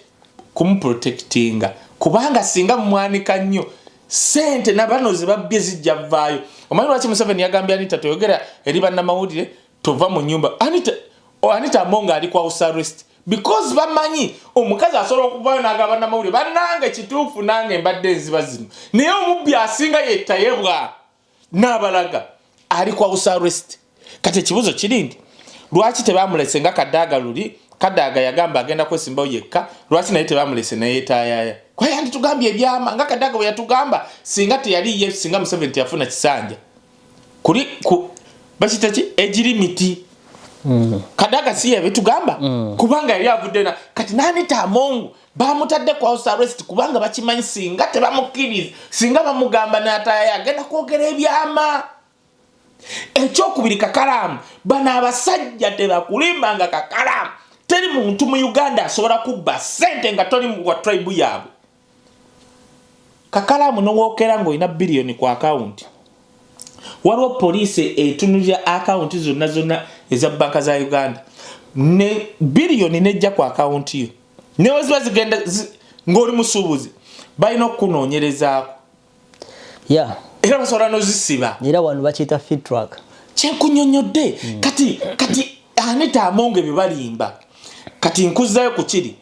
kumuprotectinga kubanga singa mumwanika nnyo sente nabanoze babbye zijja vaayo omanyi lwaki Museveni yagambye Anita toyogera eri bannamawulire tova mu nyumba Anita Amonga ali kwa house arrest because bamanyi omukazi asobola okuvaayo n'agamba bannamawulire bannange kituufu nange mbadde nziba zino naye omubbi asinga ye Tayebwa n'abalaga ali kwa house arrest kati ekibuzo kiri nti lwaki tebamulese nga Kadaga luli Kadaga yagamba agenda kwesimbawo yekka lwaki naye tebamulese naye taayaya kwa yandi tugambye ebyama nga Kadaga bwe yatugamba singa teyali ye singa Museveni teyafuna kisanja kuli bakitaki egirimiti Kadaga siye betugamba kubanga yali avudde kati Anita Amonga bamutadde kwa house arrest kubanga bakimanyi singa tebamukiriza singa bamugamba n'ataaya agenda kwogera ebyama ekyokubiri Kakalamu bana abasajja tebakulimbanga Kakalamu teri muntu mu Uganda asobola kubba sente nga toli mu tribe yaabwe Kakalamu n'owookera ng'olina billion ku account waliwo police etunulira account zonna eza banka za Uganda ne billion nejja ku account yo newe ziba zigenda ng'oli musuubuzi balina okunoonyerezaako era basobola n'ozisiba era wano bakiyita feed track kyenkunyonyodde kati Anita Amonga bye balimba kati nkuzzayo ku kiri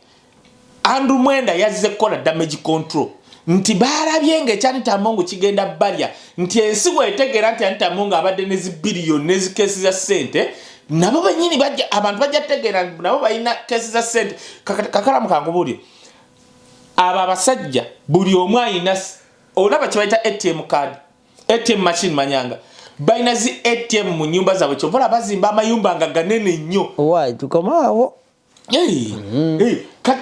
Andrew Mwenda yazze kukola damage control nti balabye ng'Anita Amonga kigenda balya nti ensi bwetegeera nti Anita Amonga abadde ne zi billion ne zi kesi za sente nabo bennyini bajja abantu bajja tegeera nabo balina kesi za sente Kakalamu kangubulire abo abasajja buli omu alina olaba kye bayita ATM card ATM machine manyanga balina zi ATM mu nyumba zaabwe kyova bazimba amayumba nga ganene nnyo tukomaawo kati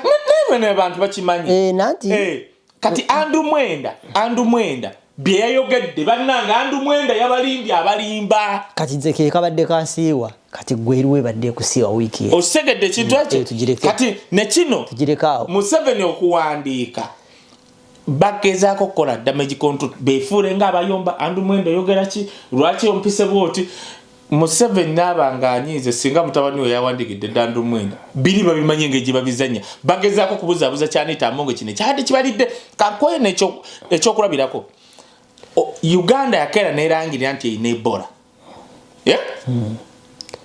ne abantu bakimanyi kati Andrew Mwenda bye yayogedde bannanga Andrew Mwenda yabalimbye abalimba kati nze ke kabadde kansiiwa kati gweruwe badde kusiiwa wiki osegedde ekintu ekyo kati ne kino Museveni okuwandiika bagezaako kukola damage control beefuule ng'abayomba Andrew Mwenda yogera ki lwaki ompise bwoti Museveni n'abanga anyiize singa mutabani we yawandigidde Andrew Mwenda biri babimanyi engeri babizanya bagezaako kubuzaabuza Anita Amonga kino kyadde kibalidde kankoye ekyokulabirako Uganda yakeera neerangirira nti erina Ebola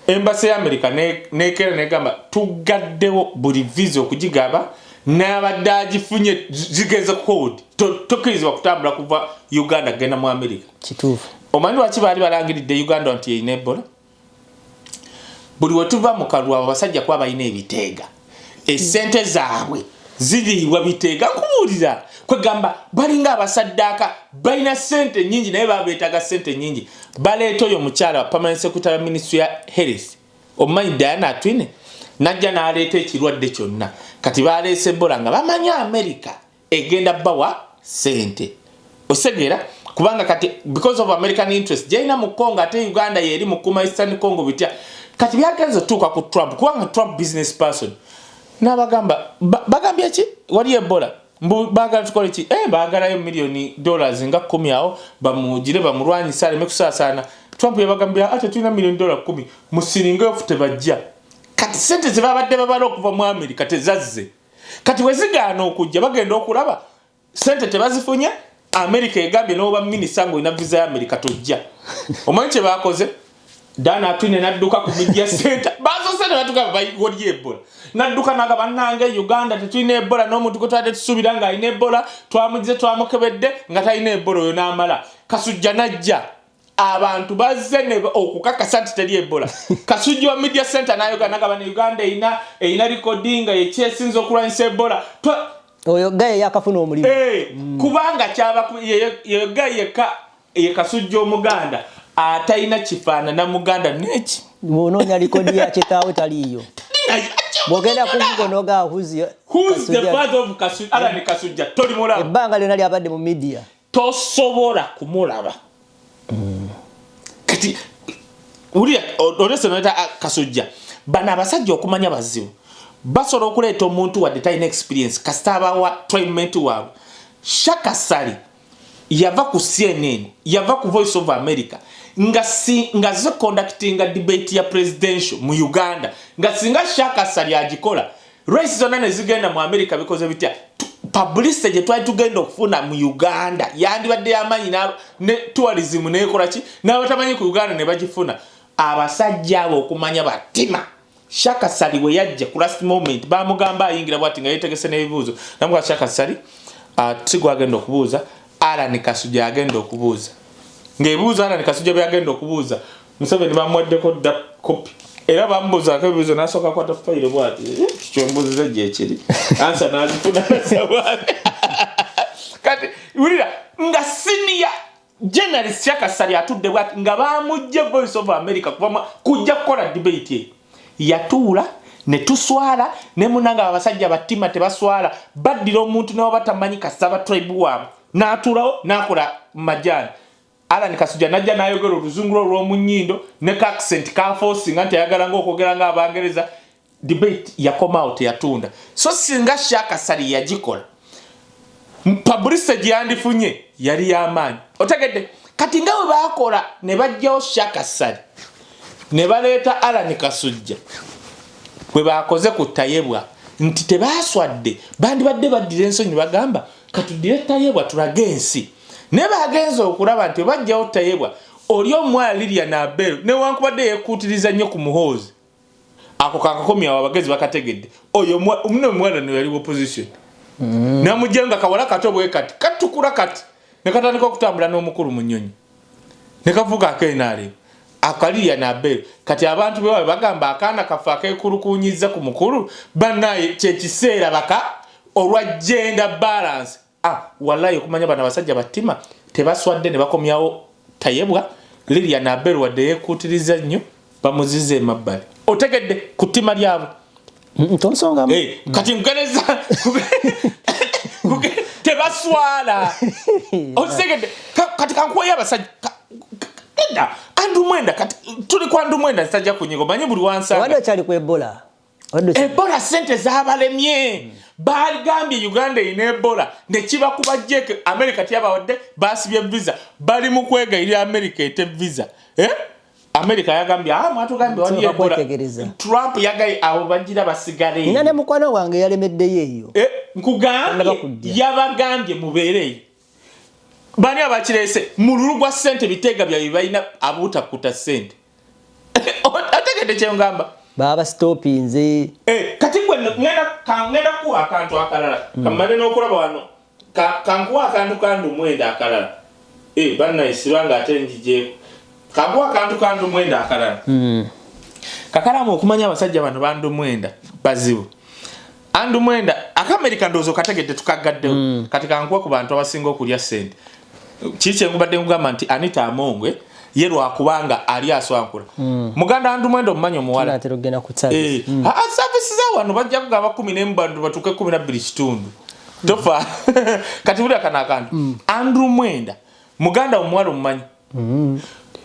Embassy ya America nekeera negamba tugaddewo buli visa okugigaba n'abadde agifunye zigeze code tokirizibwa kutambula kuva Uganda kugenda mu America kituufu omanyi lwaki baali balangiridde Uganda nti erina Ebola buli wetuva mu kalwa abasajja kuba balina ebiteega esente zaabwe ziriibwa biteega kuwulira kwegamba balinga abasaddaaka balina sente nyingi naye babeetaaga sente nyingi baleeta oyo mukyala Permanent Secretary Ministry ya Eleese omumanyi Diana Atwine najja n'aleeta ekirwadde kyonna kati baleese Ebola nga bamanya America egenda bawa sente osegeera kubanga kati because of American interest jaina mu Congo ate Uganda yeri mu kuma Eastern Congo bitya kati byagenze tuuka ku Trump kubanga Trump business person n'abagamba bagambye ki wali Ebola bagala tukole ki bagalayo $1 nga 10 awo bamujire bamulwanyisa aleme kusaasana Trump yabagambye ate tulina $1 musiringe ofute bajja kati sente zibabadde babala okuva mu America tezazze kati wezigaana okujja bagenda okulaba sente tebazifunye America egambye n'oba minisita ng'olina visa ya America tojja omanyi kye bakoze Diana Atwine n'adduka ku media center baasose ne batugamba wali Ebola n'adduka n'agamba bannange Uganda tetulina Ebola n'omuntu gwe twabadde tusuubira ng'alina Ebola twamugize twamukebedde nga talina Ebola oyo n'amala Kasujja n'ajja abantu bazze okukakasa nti teri Ebola Kasujja wa media center n'ayogera n'agamba ne Uganda erina recording ekyesinza okulwanyisa Ebola oyo Gaye yakafuna omulimu kubanga kyaba ye Gaye ye Kasujja omuganda atayina kifaanana Muganda neki munoonya likodi ya kitaawe taliiyo Bogenda kumgonoga who's the father of Kasujja? Ala ni Kasujja. Toli mulaba. Ebbanga lyonna lyabadde mu media. Tosobola kumulaba. Kati uli olese nota Kasujja. Bana abasajja okumanya bazibu. Basobola okuleeta omuntu wadde talina experience kasitaba wa treatment waabwe. Shaka Sali yava ku CNN, yava ku Voice of America. Nga zo conductinga debate ya presidential mu Uganda. Nga singa Shaka Sali agikola. Race zona ne zigenda mu America because bitya publicity je twali tugenda okufuna mu Uganda. Yandi badde yamanyi ne tourism ne ekola ki n'abatamanyi ku Uganda ne bagifuna. Abasajja abo okumanya batima. Shaka Sali we yajja ku last moment bamugamba ayingira bwati nga yetegese n'ebibuuzo. Namugwa Shaka Sali Tigwa agenda okubuuza, Alan Kasujja agenda okubuuza. Ngebuuza Alan Kasujja byagenda okubuuza. Museveni bamwaddeko da copy. Era bambuuza akabuuzo n'asooka kwata file bwati. Kyombuuza gye kiri. Answer n'azifuna nasawani. Kati ulira nga senior journalist Shaka Sali atudde bwati nga bamujje Voice of America kujja kukola debate yatuula ne tuswala ne munanga abasajja batima tebaswala baddira omuntu nawo batamanyi kasaba tribe wabo n'atulawo n'akola majani. Alan Kasujja najja n'ayogera oluzungu lw'omunyindo ne ka accent ka forcing nga tayagala ng'okwogera ng'Abangereza. Debate yakoma out yatunda. So singa Shaka Sali yagikola publicity yandifunye yali y'amaanyi. Otegedde kati nga bwe baakola ne bajjawo Shaka Sali ne baleeta Alan Kasujja bwe bakoze ku Tayebwa nti tebaswadde bandibadde baddira ensonyi bagamba katudire Tayebwa tulage ensi ne bagenza okulaba nti bajjawo Tayebwa oli omwala Lilia na Abel ne wankubadde yekuutiriza nnyo ku muhoozi ako kakakomya abagezi bakategedde oyo omune omwala ne yali opposition namujenga kawala katobwe kati katukula kati ne katandika okutambula n'omukulu mu nnyonyi ne kavuga akenale akaliya na Abel kati abantu bewa bagamba akaana kafa akekulukunyiza ku mukulu banaye kye kiseera baka olwa gender balance. Wallahi okumanya bana basajja batima tebaswadde ne bakomyawo Tayebwa Lilia na Abel wadde yekuutiriza nnyo bamuzize emabbali. Otegedde kutima lyabo Nsonga kati ngereza tebaswala otegedde kati kankuwa yabasajja Andu Mwenda kati tuli kwa Andu Mwenda sajja kunyigo manyi buli wansanga wado cyali ku Ebola Ebola sente zabalemye bagambye Uganda ine Ebola ne kiba kubajjeke America tyabawadde basibye visa bali mu kwegayira America ete visa America yagambye mwatu gambye wali Ebola Trump yagaye abo bagira basigale ina ne mukwano wange yalemedde yeyo nkugambye yabagambye mubereyo bani abakirese mululu gwa sente bitega bya bibayina abuta kuta sente ategede kye ngamba baba stopinze kati gwe ngenda ku akantu akalala kamane n'okulaba wano kanku akantu kandu Mwenda akalala bana isiranga atenjije kanku akantu kandu Mwenda akalala kakalaamu okumanya abasajja bano bandu Mwenda bazibu Andu Mwenda akamerika ndozo kategede tukagadde kati kanku ku bantu abasinga okulya sente Chiche ngubadde ngamba nti Anita Amongwe yerwa kubanga ali aswankula muganda Andu Mwenda omumanyo muwala aterogena ku service services wano bajja kugaba 10 n'embandu batuke 12 kitundu tofa kati buli akana kantu Andu Mwenda muganda omuwala omumanyi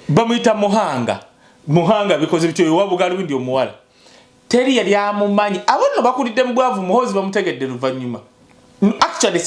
bamuyita Muhanga because bityo wabugalu ndi omuwala teri yali amumanyi abonno bakulidde mubwavu muhozi bamutegedde luvanyuma actually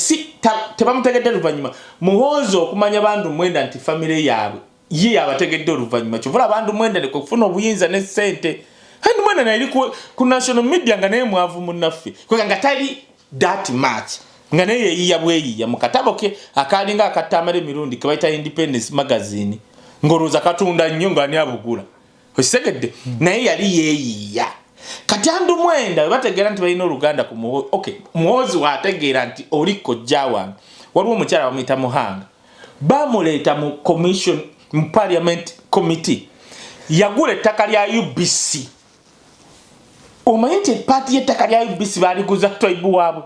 tebamutegedde luvanyuma muhozi okumanya bandu Mwenda nti family yaabwe ye abategedde oluvanyuma kyovula bandu Mwenda ne kufuna obuyinza ne sente Andu Mwenda naye ku national media nga naye mwavu munnaffe nga tali that much nga naye yeyiya bweyiya mu katabo ke akalinga akatamala emirundi ke bayita Independence magazine ngoroza katunda nnyo nga ani abugula osegedde naye yali yeyiya kati Andu Mwenda bategera nti balina oluganda ku muhozi muhozi wategeera nti oliko jawange waliwo omukyala bamuyita Muhanga bamuleeta mu commission mu parliament committee yagula ettaka lya UBC omanyi nti party y'ettaka lya UBC baliguza Tayebwa waabwe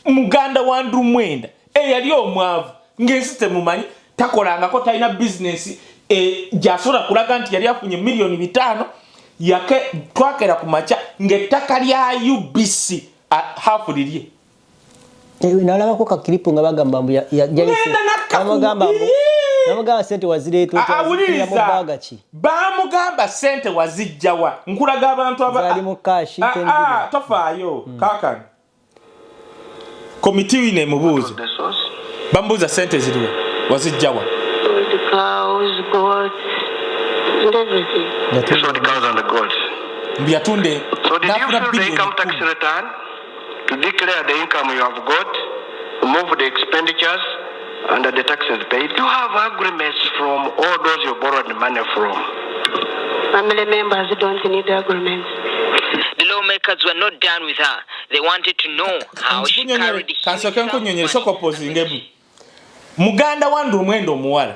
muganda wa Andu Mwenda yali omwavu ng'ensi temumanyi takolangako talina business gyasobola kulaga nti yali afunye $5 million yake twakera ku macha ng'ettaka lya UBC hafu lirye nalaba ko kakilipo nga bagamba mbu namugamba sente wazireetu ya mubaga ki bamugamba sente wazijjawa nkulaga abantu abali mu cash tofaayo kakano komiti wine mubuuzo bambuuza sente ziriwe wazijjawa mbiyatunde to declare the income you have got, remove the expenditures under the taxes paid. You have agreements from all those you borrowed money from. Family members don't need agreements. The lawmakers were not done with her. They wanted to know how she carried the Muganda wandu mwendo muwala.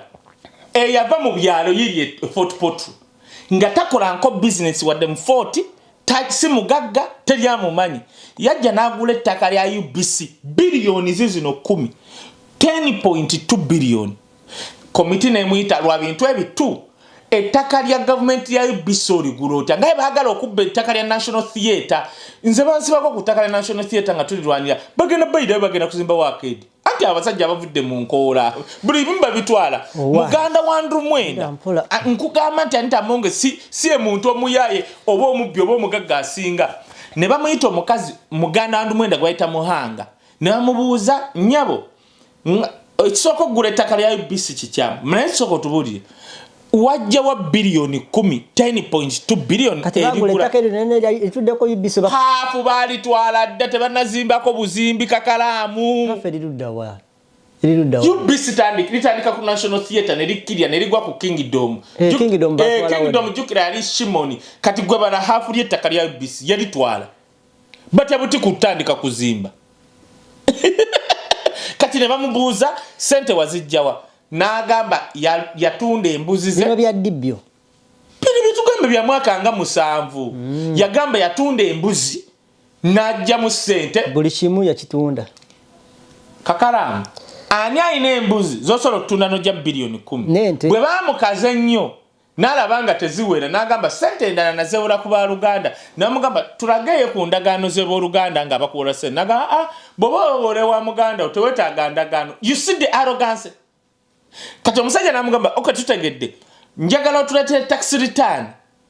Yava mu byalo yiri footpotu. Nga takola nko business wadde mu 40 taxi mugagga teryamu manyi. Yajja n'agula ettaka lya UBC billioni zino 10 10.2 billion. Komiti nemuyita lwa bintu ebitu ettaka lya government ya UBC oligulota ngaye baagala okubba ettaka lya National Theatre nze bansibako ku ttaka lya National Theatre nga tulirwanira bagenda bayida bagenda kuzimba arcade anti abasajja abavudde mu nkoola buli bimba bitwala muganda wandu mwenda nkugamba nti antamonge si emuntu omuyaye oba omubbi oba omugagga asinga ne bamuyita omukazi muganda wandu mwenda gwayita Muhanga ne bamubuuza nnyabo ekisooka okugula ettaka lya UBC kikyamu naye ekisooka otubulire wajja wa bilioni 10 10.2 billion hafu bali twala dda tebanazimbako buzimbi kakalaamu UBC litandika ku National Theatre nerikirya nerigwa ku Kingdom Kingdom jukira yali Shimoni kati gwe bana hafu ly'ettaka lya UBC yalitwala batabuti kutandika kuzimba kati ne bamubuuza sente wazijjawa n'agamba yatunda embuzi ze bino bya dibyo bino bitugambe bya mwaka nga 7 yagamba yatunda embuzi n'ajja mu sente buli kimu yakitunda Kakalaamu ani ayina embuzi z'osobola okutunda n'ojja bilioni 10 bwe baamukaze nnyo n'alaba nga teziwera n'agamba sente endala nazewula ku baaluganda n'amugamba tulageyo ku ndagaano z'ebooluganda nga bakuwola sente n'agamba bw'oba owoole wa muganda tewetaaga ndagaano. You see the arrogance. Kati omusajja n'amugamba tutegedde njagala otuleetera tax return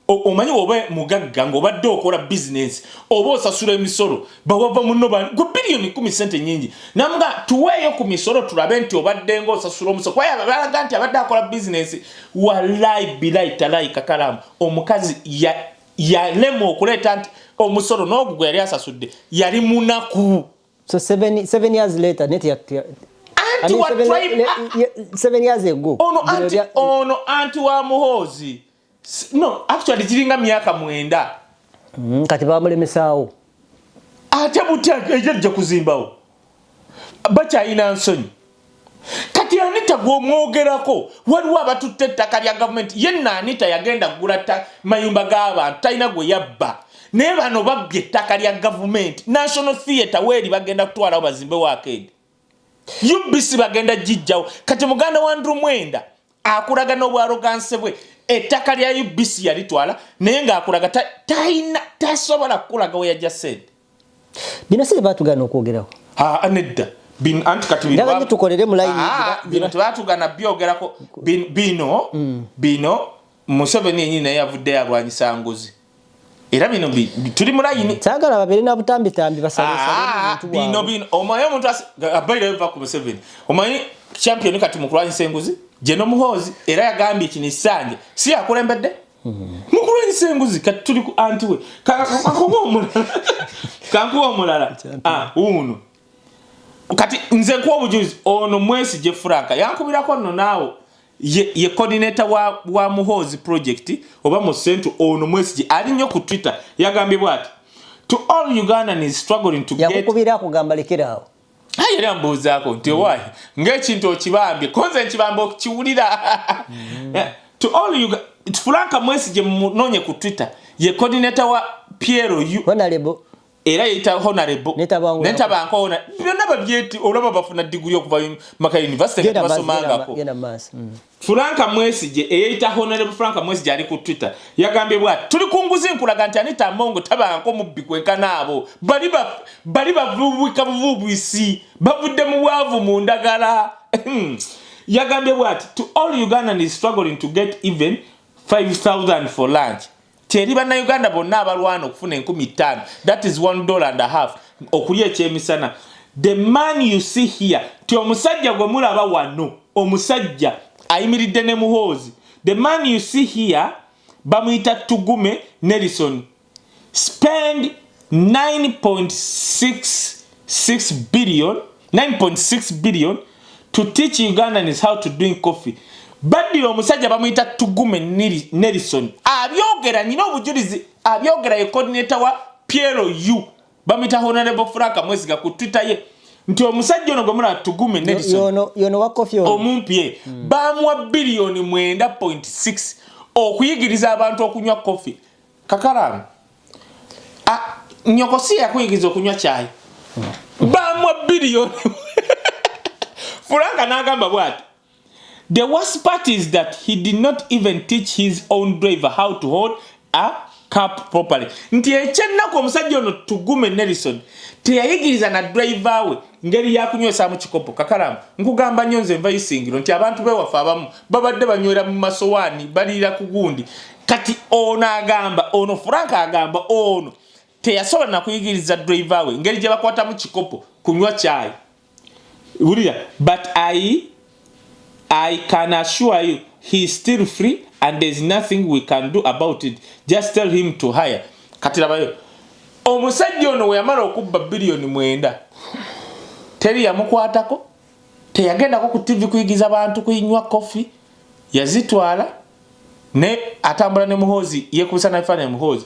omanyi oba mugagga ng'obadde okola business oba osasula emisolo bawava munno gwe bilioni 10 sente nyingi n'amugamba tuweeyo ku misolo tulabe nti obadde ng'osasula omusolo kwaye balaga nti abadde akola business wallahi bilayi talayi Kakalaamu omukazi yalema okuleeta nti omusolo n'ogugwe yali asasudde yali munaku. So 7 years later net 7 years ago ono anti wa muhozi no actually jiringa myaka 9 kati bamulemesaawo ate butya ejja kuzimbawo bakyayina nsonyi kati Anita gw'omwogerako waliwo abatutte ettaka lya government yenna Anita yagenda kugula mayumba g'abantu talina gwe yabba naye bano babbye ettaka lya government National Theatre weeri bagenda kutwalawo bazimbewo arcade UBC bagenda jijjawo kati muganda wandu mwenda akulaga n'obwaroganse bwe ettaka lya UBC yalitwala naye ng'akulaga tasobola kukulaga we yajja sente bino si baatugana okwogerawo nedda anti kati tukolere mu line bino tebaatugana byogerako bino Museveni yennyini naye yavudde yalwanyisa nguzi era bino tuli mu line saagala babiri na butambitambi basabisa bino omanyi omuntu abaire eva ku Museveni omanyi champion kati mu kulwanyisa enguzi Jeno Muhozi era yagambye kino Sanje si akulembedde mu kulwanyisa enguzi kati tuli ku anti we kankuwa omulala uno kati nze nkuwa obujuzi ono Mwesigye Frank yankubirako nno naawo ye coordinator wa Muhozi project oba mu central ono Mwesigye ali nnyo ku Twitter yagambye bwati to all Ugandans is struggling to get yakukubira kugamba lekerawo yali ambuuzaako nti owaye ng'ekintu okibambye konze nkibamba okukiwulira to all Frank Mwesigye munonye ku Twitter ye coordinator wa Piero Honorable era yita honorable netabanko ona byonna babyeti olaba bafuna degree okuva maka university basomangako Franka Mwesije eyita honorable Franka Mwesije ali ku Twitter yagambye bwa tuli kunguzi nkulaga nti Anita Amongo tabanko mubbi kwekana abo bali bavubuka buvubwisi bavudde mu bwavu mu ndagala yagambye bwa to all Ugandans is struggling to get even 5,000 for lunch. Teri bana Uganda bonna abalwana okufuna 15,000. That is $1.50 okulya ekyemisana. The man you see here, ti omusajja gwe mulaba wano, omusajja ayimiridde ne muhoozi. The man you see here, bamuyita Tugume Nelson, spend 9.6 billion to teach Ugandans how to drink coffee. Badi omusajja bamuyita Tugume Nelson abyogera nina obujulizi abyogera ye coordinator wa Piero U bamuyita Honorable Franka Mwesiga ku Twitter ye nti omusajja ono gomula Tugume Nelson yono wa coffee omumpye bamwa bilioni 9.6 okuyigiriza abantu okunywa coffee kakalamu nyokosi yakuyigiriza okunywa chai bamwa bilioni Franka nagamba bwati. The worst part is that he did not even teach his own driver how to hold a cup properly. Nti echenako omusajja ono Tugume Nelson teyayigiriza na driver we ngeri yakunywesa mu kikopo kakalamu nkugamba nyonze nva isingiro nti abantu bewafa abamu babadde banywera mu masowani balira kugundi kati ono agamba ono Franka agamba ono teyasobola na kuyigiriza driver we ngeri gye bakwata mu kikopo kunywa chai Uriya, but I can assure you he's still free and there's nothing we can do about it. Just tell him to hire. Katirabayo. Omusajja ono we yamala okubba bilioni 9. Teri yamukwatako. Teyagendako ku TV kuyigiza abantu kuyinywa coffee. Yazitwala ne atambula ne muhozi yekubisa na ifana muhozi.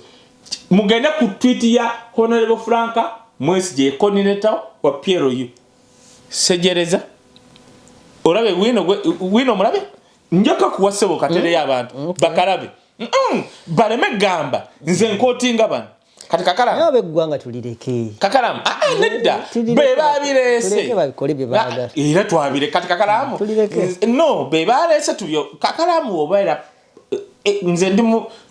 Mugenda ku tweet ya Honorable Franka Mwesije coordinator wa Piero U. Sejereza olabe wino mulabe njaka kuwasebo katele y'abantu bakalabe baleme gamba nze nkotinga bano kati kakalamu yabe gwanga tulireke kakalamu nedda beba birese era twabire kati kakalamu no beba birese tubyo kakalamu obaira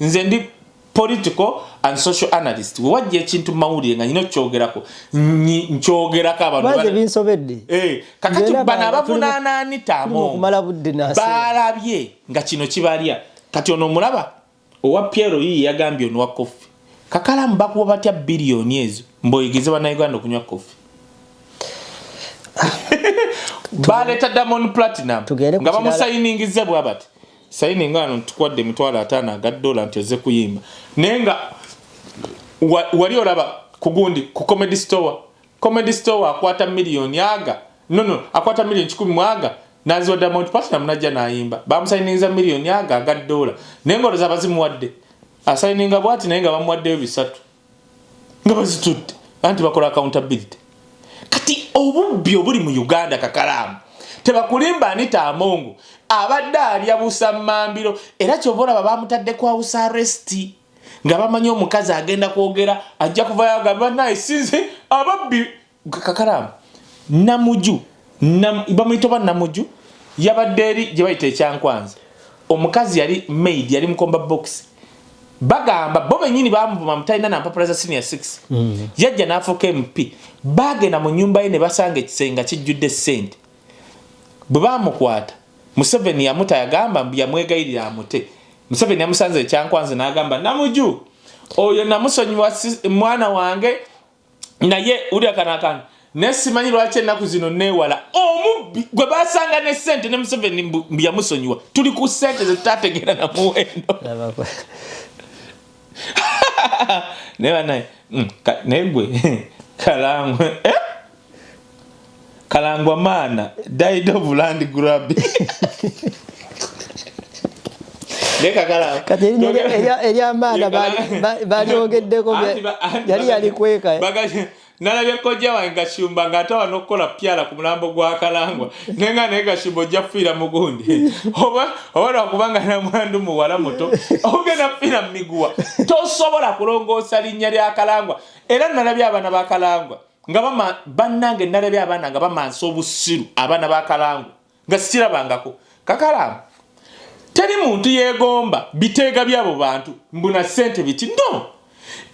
nze ndi political and social analyst wajje ekintu mawulire nga nyino kyogerako nkyogerako abantu baje binsobedde kakati bana abavunana Anita Amongo balabye nga kino kibalya kati ono mulaba owa Piero yi yagambye ono wa coffee kakalamu bakuwa batya bilioni ezo mboyigize bana Uganda okunywa coffee baleta Diamond Platinum nga bamusayiningize bwabati sayini ngano tukwadde $5 aga $1 nti oze kuyimba nenga wali olaba kugundi ku comedy store akwata milioni aga akwata milioni 10 mwaga nazi wa Diamond Platinum najja nayimba bamusayiningiza milioni aga $1 nenga oloza bazimuwadde asayininga bwati nenga bamuwadde 3 nga bazitutte anti bakola accountability kati obubbi obuli mu Uganda kakalamu tebakulimba Anita Amongo abadde alya busamambiro era kyobola babamutadde kwa house arrest nga bamanyi omukazi agenda kwogera ajja kuvayo agamba naye sinze ababbi kakalamu namuju bamuyitoba namuju yabadde eri gye bayita ekyankwanza omukazi yali maid yali mukomba box bagamba bo benyini bamuvuma mutayina na mpapula za senior 6 yajja n'afuuka MP bagenda mu nyumba ye ne basanga ekisenga kijjudde ssente bwe bamukwata Museveni yamuta yagamba mbi yamwegayirira amute Museveni yamusanze ekyankwanze n'agamba namuju oyo namusonyiwa mwana wange naye uli akanakana nesimanyi lwaki ennaku zino neewala omubbi gwe basanga ne ssente ne Museveni mbi yamusonyiwa tuli ku ssente zetutategeera na muwendo neba naye negwe Kalangwa mana died of land grabbing. Leka kala. Elia mana bali ogeddeko yali kweka. nalabye kojja wange Gashumba ng'atawa n'okukola pyala ku mulambo gwa Kalangwa nenga naye Gashumba ojja kufiira mugundi oba lwakubanga namwandu muwala muto ogenda kufiira mu miguwa tosobola kulongoosa linnya lya Kalangwa era nalabye abaana ba Kalangwa nga bannange nalabye abaana nga bamansa obusiru abaana ba Kalangwa nga sikirabangako Kakalaamu teri muntu yeegomba biteega byabo bantu mbuna ssente biti no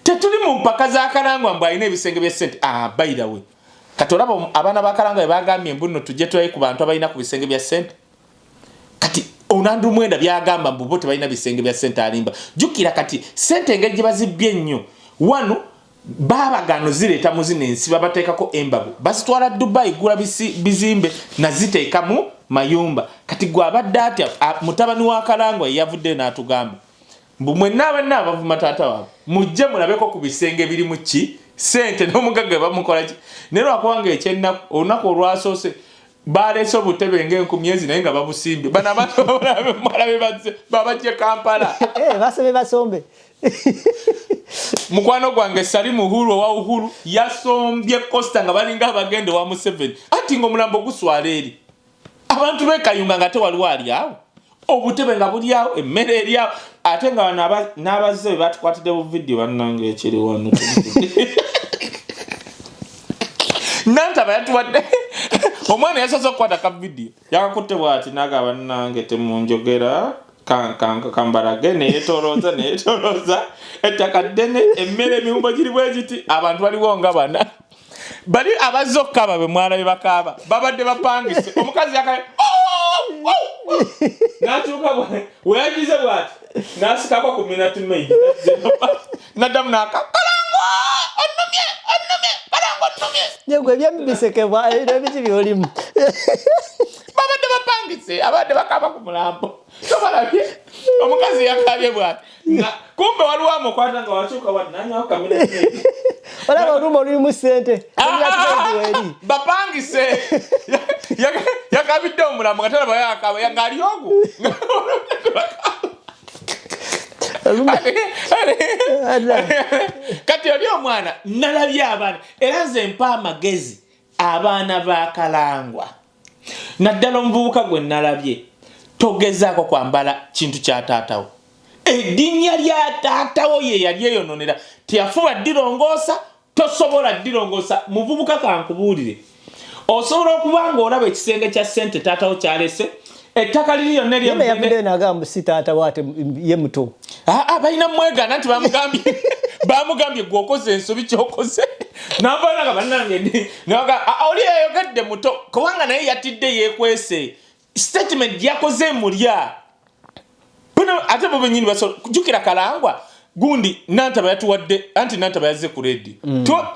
tetuli mu mpaka za Kalangwa mbu alina ebisenge bya ssente by the way kati olaba abaana ba Kalangwa bagambye mbu nno tujje tulaye ku bantu abalina ku bisenge bya ssente kati onandu mwenda byagamba mbu bo tebalina bisenge bya ssente alimba jukira kati ssente engeri gye bazibbye ennyo wano babagano zireeta mu zino ensi babateekako embago bazitwala Dubai gula bizimbe naziteeka mu mayumba kati gwe abadde atya mutabani wa Kalangwa yavudde n'atugamba mbu mwenna abavuma taata waabwe mujje mulabeko ku bisenge birimu ki ssente n'omugagga bamukola ki naye lwakubanga ekyennaku olunaku olwasoose baleese obutebe ng'enkumi ezi naye nga babusimbye bano abantu mwalabe bazze babajje Kampala basome basombe mukwano gwange Salimu Uhuru owa Uhuru yasombye Costa nga balinga abagende wa Museveni ati ng'omulambo guswala eri abantu bekayunga nga tewaliwo ali awo obutebe nga buli awo emmere eri awo ate nga n'abazze batukwatidde bu video bannange ekiri wano Nantaba yatuwadde omwana yasoose okukwata ka video yakakutte bw'ati naga bannange temunjogera kambarage neetolooza ettaka ddene emmere emiwumbo giri bwe giti abantu baliwo nga bana bali abazze okukaaba be mwalabe bakaaba babadde bapangise omukazi yakaye n'atuuka weyagize bw'ati n'asikako ku minati maidi naddamu Kalangwa onnumye Kalangwa onnumye yegwe ebyebisekebwa ebiki byolimu babadde bapangise abadde bakaaba ku mulambo tobalabye omukazi yakabye bw'ati kumbe waliwo amukwata nga wakyuka wati nanyawo kaminati maidi olaba olumba olulimu ssente bapangise yakabidde omulambo nga talaba yakaba ng'ali ogu kati oli omwana nalabye abaana era nze mpa amagezi abaana ba Kalangwa naddala omuvubuka gwe nalabye togezaako kwambala kintu kya taatawo eddinya lya taatawo ye yali eyononera teyafuba ddirongoosa tosobola ddirongoosa muvubuka kankubuulire osobola okuba ng'olaba ekisenge kya ssente taatawo kyalese ettaka liri yonna yavudde n'agamba si taatawo ate ye muto balina mwegaana nti bamugambye gwe okoze ensobi kyokoze navaanaga bannange oli yayogedde muto kubanga naye yatidde yeekwese statement yakoze mulya ate bo benyini jukira Kalangwa gundi Nantaba yatuwadde anti Nantaba yazze ku redio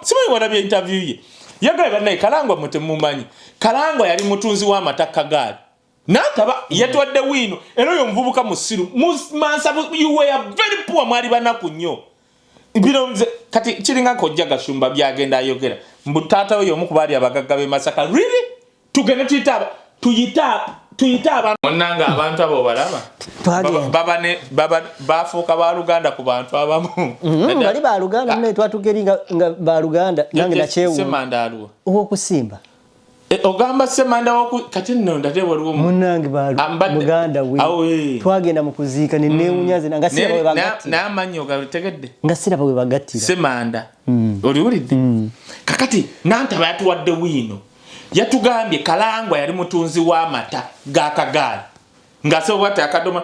simanyi walabye interview ye yagaye bannaye Kalangwa mutemumanyi Kalangwa yali mutunzi w'amata Kagaali Nantaba yatuwadde Bwino era oyo omuvubuka musiru mansabu you were very poor mwali banaku nnyo bino kati kiringa kojja Gashumba byagenda ayogera mbu taata oyo omu ku baali abagagga b'e Masaka really tugende tuyita abantu onnanga abantu abo balaba bafuuka baluganda ku bantu abamu bali baluganda naye twatugeri nga baluganda nange nakyewu Semanda aliwo owokusimba ogamba Semanda kati nno ndate waliwo munange baluganda we twagenda mu kuziika nenewunyaze nga siraba we bagattira n'amanyi ogategedde nga siraba we bagattira Semanda oliwulidde kakati Nantaba yatuwadde Bwino yatugambye Kalangwa yali mutunzi w'amata ga Kagaali ng'asobwate akadoma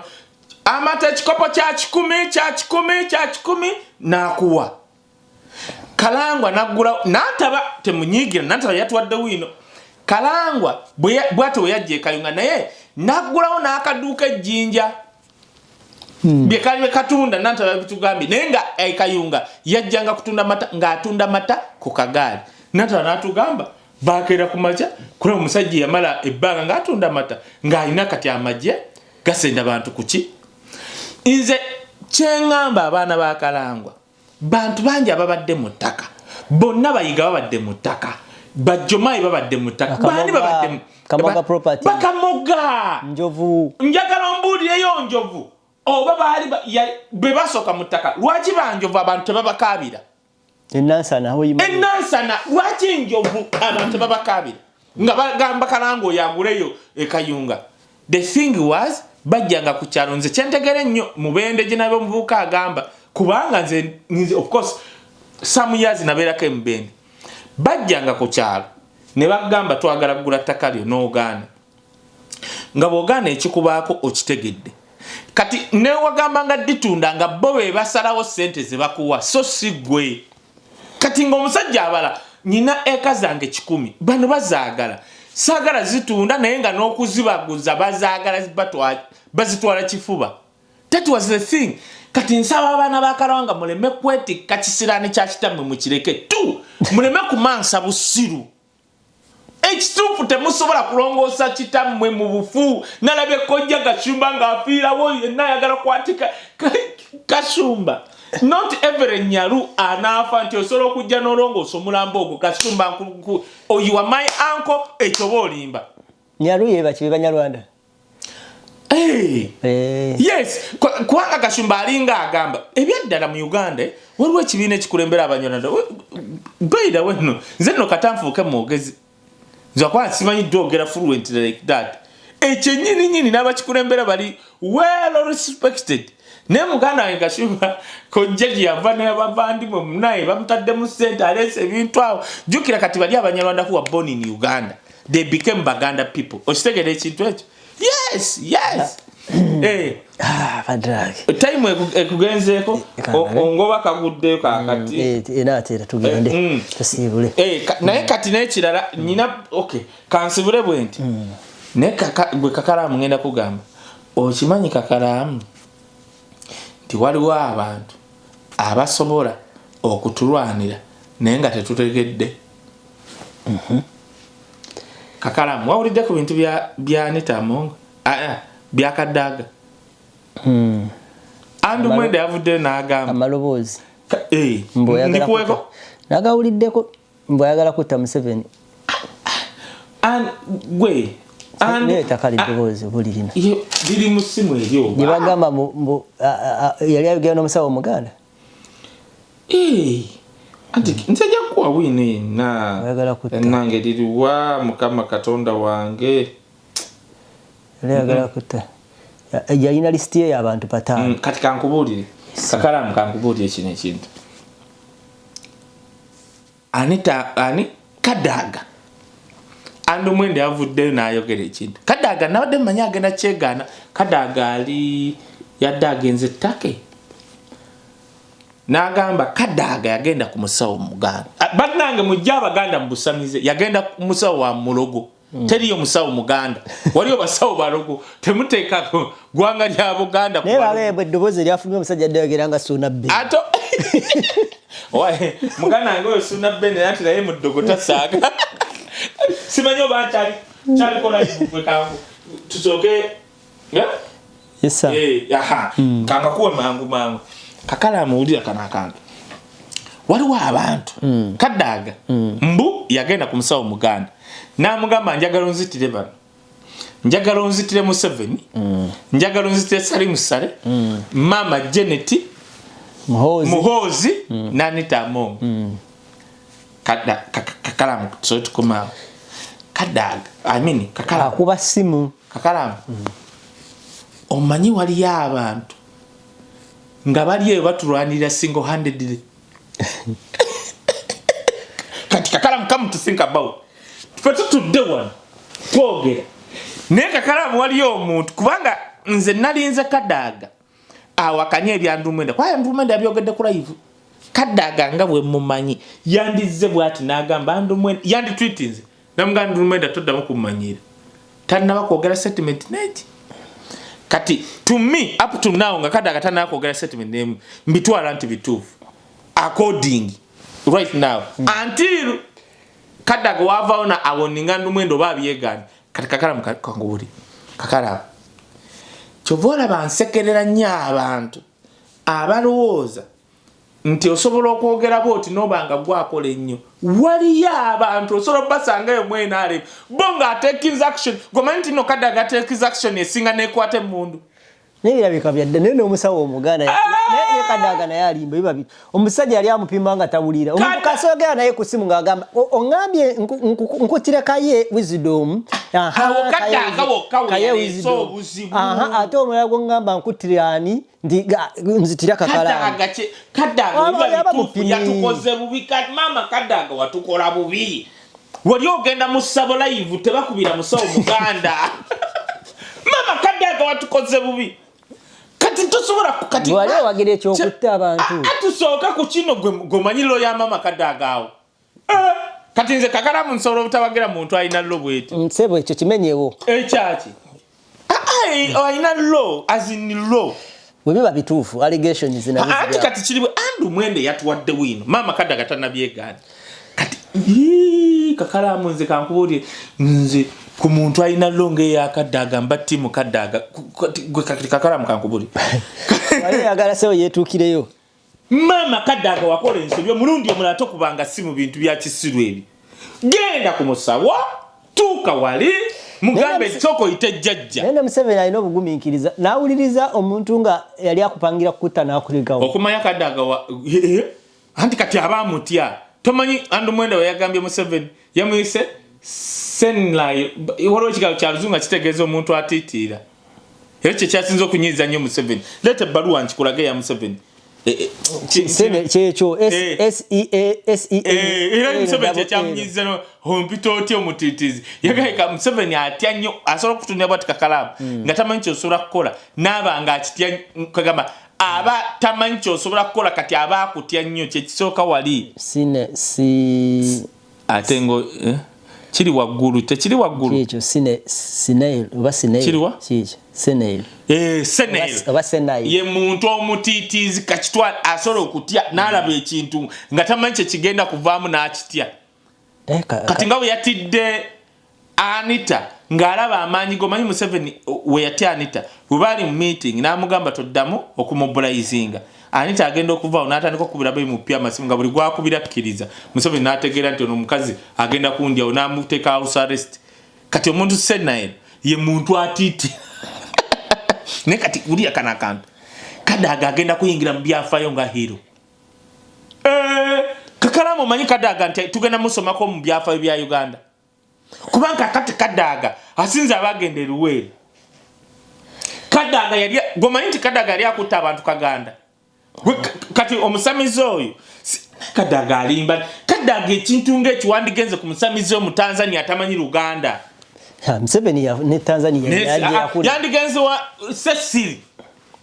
amata ekikopo kya 10 n'akuwa Kalangwa naggula Nantaba temunyiigira Nantaba yatuwadde Bwino Kalangwa bwate we yajja ekayunga naye naggulawo n'akaduuka ejjinja bye kali katunda Nantaba yabitugambye naye nga ekayunga yajjanga kutunda mata ng'atunda mata ku Kagaali Nantaba n'atugamba bakeera ku makya kula omusajja yamala ebbanga ng'atunda mata ng'alina kati amagye gasenda bantu kuki nze kyeŋŋamba abaana ba Kalangwa bantu bangi ababadde mu ttaka bonna bayiga babadde mu ttaka bajjomayi babadde mu ttaka bani babadde Kamoga property bakamoga njovu njagala ombuulireyo njovu oba baali be basooka mu ttaka lwaki banjovu abantu tebabakaabira Enansana lwaki enjovu abantu babakabira nga bagamba Kalangwa yaguleyo ekayunga. The thing was bajjanga ku kyalo nze kyentegere nnyo mubende gye nabyo muvuka agamba kubanga nze of course some years nabeerako emubende bajjanga ku kyalo ne bagamba twagala kugula ttaka lyo n'ogaana nga bw'ogaana ekikubaako okitegedde kati ne wagamba nga ditunda nga bo be basalawo ssente ze bakuwa so si ggwe kati ng'omusajja abala nina eka zange 10 bano bazaagala saagala zitunda naye nga n'okuzibaguza bazaagala bazitwala kifuba. That was the thing. Kati nsaba abaana ba Kalangwa muleme kwetikka kisiraani kya kitammwe mukireke tu muleme kumansa busiru. Ekituufu temusobola kulongoosa kitammwe mu bufu nalabye kojja Kashumba ng'afiirawo yenna ayagala kwatika Kashumba. Not every nyaru anaafa nti osobola okujja n'olongoosa omulambo ogwo Kashumba oh you are my uncle ekyoba olimba. Nyaru yeba kiba Banyarwanda. Yes, kubanga Kashumba alinga agamba ebyaddala mu Uganda waliwo ekibiina ekikulembera Abanyarwanda. By the way no nze no katanfuuke mwogezi nze kwa simanyi dogera fluent like that. Ekyennyini n'abakikulembera bali well respected. Ne muganda wange Kashumba kojjaji yava n'abavandi mu naye bamutadde mu center Eleese ebintu awo jukira kati bali Abanyarwanda who were born in Uganda they became Baganda people. Okitegera ekintu ekyo? Yes. Padrag. Time ekugenzeeko ongoba kaguddeyo kakati. Enaatera tugende. Tasibule. Naye kati n'ekirala nina okay kansibule bwenti. Ne gwe Kakalaamu ngenda kugamba. Okimanyi Kakalaamu nti waliwo abantu abasobola okutulwanira naye nga tetutegedde. Kakalaamu wawulidde ku bintu bya Anita Amongo bya Kadaga. Andu mwende yavudde n'agamba amaloboozi ndikuweko nagawuliddeko mboyagala kutta Museveni gwe takalidoboozi bulirina liri mu ssimu eryo gye bagamba yali ayogera n'omusawo Omuganda anti nsajja kuwa Bwino yenna nange liriwa Mukama Katonda wange yali ayagala kutta yalina lisiti ye y'abantu 5 kati kankubuulire Kakalaamu kankubuulire kino ekintu Kadaga andu mwende yavuddeyo n'ayogera ekintu Kadaga nabadde mmanyi agenda kyegaana Kadaga ali yadde agenze ttake n'agamba Kadaga yagenda ku musawo Muganda bannange mujja Abaganda mu busamize yagenda ku musawo wa Mulogo teriyo musawo Muganda waliyo basawo Balogo temuteeka gwanga lya Buganda naye babeebwe eddoboozi lyafulumye omusajja addeyogera nga Suunabbe ato Muganda wange oyo Suunabbe naye naye mu ddogo tasaaga simanyi oba kyalikola ibukwe kangu tusooke yesa kanga kuwe mangu Kakalaamu wulira kana akantu waliwo abantu Kadaga mbu yagenda ku musawo Muganda n'amugamba njagala onzitire bano njagala onzitire Museveni njagala onzitire Salimu Sale Mama Janet Muhoozi n'Anita Amongo Kakalaamu so tukomaawo Kadaga Kakalaamu akuba simu Kakalaamu omanyi waliyo abantu nga bali eyo batulwanirira single handedly kati Kakalaamu come to think about tutudde wano twogera naye Kakalaamu waliyo omuntu kubanga nze nalinze Kadaga awakanye ebyandumwenda kwaya ndumwenda byogedde ku live Kadaga nga bwe mumanyi yandizze bwati n'agamba ndumwenda yanditweetinze namugamba ndumwenda toddamu kumanyira tanaba kwogera settlement net kati to me up to now nga Kadaga tanaba kwogera settlement name mbitwala nti bituufu according right now until Kadaga wavaawo na awoninga ndumwenda oba abyegana kati Kakalaamu kangubuli Kakalaamu kyovola bansekerera nnyo abantu abalowooza nti osobola okwogera bwoti n'obanga gwakola ennyo waliyo abantu osobola basangayo mwena ale bo nga atekiza action gomanyi nti no Kadaga atekiza action esinga n'ekwata emmundu Nebirabika byadde nene omusawo omuganda ne Kadaga naye alimba biba bit. Omusajja yali amupima nga tabulira. Omuntu kasogera naye ku simu ng'agamba ongambye nkutire Kaye wisdom. Awo Kadaga Kaye wisdom. Ate omulala gwo ngamba nkutire ani nzitira Kakalamu. Kadaga biba yatukoze bubi kati mama Kadaga watukola bubi. Wali ogenda mu ssabo live tebakubira musawo muganda. Mama Kadaga watukoze bubi. Kati tosobola kati wali wagire ekyokutta abantu. Atusooka ku kino gomanyiro ya mama Kadaga awo. Kati nze Kakalamu nsobola obutawagira muntu alina lo bweti. Nsebo ekyo kimenyewo. Ekyaki. Alina lo as in lo. Bwe biba bituufu allegations zinabizi. Ati kati kiriwe andu mwende yatuwadde Bwino. Mama Kadaga tanabyegana. Kati Kakalamu nze kankubulye nze ku muntu alina longe ya Kadaga mbatti mu Kadaga gwe Kakalamu kankubulye. Wali yagala sewo yetuukireyo. Mama Kadaga wakola ensobi omulundi omulala tokubanga si mu bintu bya kisiru ebi. Genda ku musawa tuuka wali mugambe soko itejjajja. Nene Museveni alina obugumiikiriza n'awuliriza omuntu nga yali akupangira kutta n'akulegawo. Okumanya Kadaga anti kati abamutya tomanyi andu mwenda we yagambye Museveni yamuyise senlai waliwo ekigambo kya Luzungu kitegeeza omuntu atiitiira. Ekyo kyasinza okunyiiza nnyo Museveni. Leeta ebbaluwa nkikulage ya Museveni. Kyekyo era Museveni kyamunyiiza ompita otya omutiitiizi. Yagayika Museveni atya nnyo asobola okutunira bwati Kakalamu nga tamanyi kyosobola kukola n'aba nga akitya kagamba aba tamanyi kyosobola kukola kati aba akutya nnyo kyekisooka wali. Ate ngo kiri waggulu tekiri waggulu ekyo Sineil oba Sineil kiki Sineil oba Sineil ye muntu omutiitiizi kakitwa asobola okutya n'alaba ekintu nga tamanyi kyekigenda kuvaamu n'akitya. Kati nga bwe yatidde Anita ng'alaba amaanyi gomanyi Museveni we yatya Anita bwe baali mu meeting n'amugamba toddamu okumumobilizinga. Anita agenda okuvaawo n'atandika okubira be mu pya amasimu nga buli gwakubira akkiriza. Museveni n'ategeera nti ono omukazi agenda kundyawo n'amuteeka house arrest. Kati omuntu Senael ye muntu atiiti. Ne kati uliya kana akantu Kadaga agenda kuyingira mu byafaayo nga hero. Kakalamu omanyi Kadaga nti tugenda musomako mu byafaayo bya Uganda. Kubanga kati Kadaga asinza abagenda eruwere. Kadaga yali gomanyi nti Kadaga yali akutta abantu Kaganda. Kati omusamizi oyo Kadaga alimba Kadaga ekintu ng'ekiwandigenze ku musamizi mu Tanzania atamanyi Luganda. Museveni ne Tanzania yandigenze wa Cecil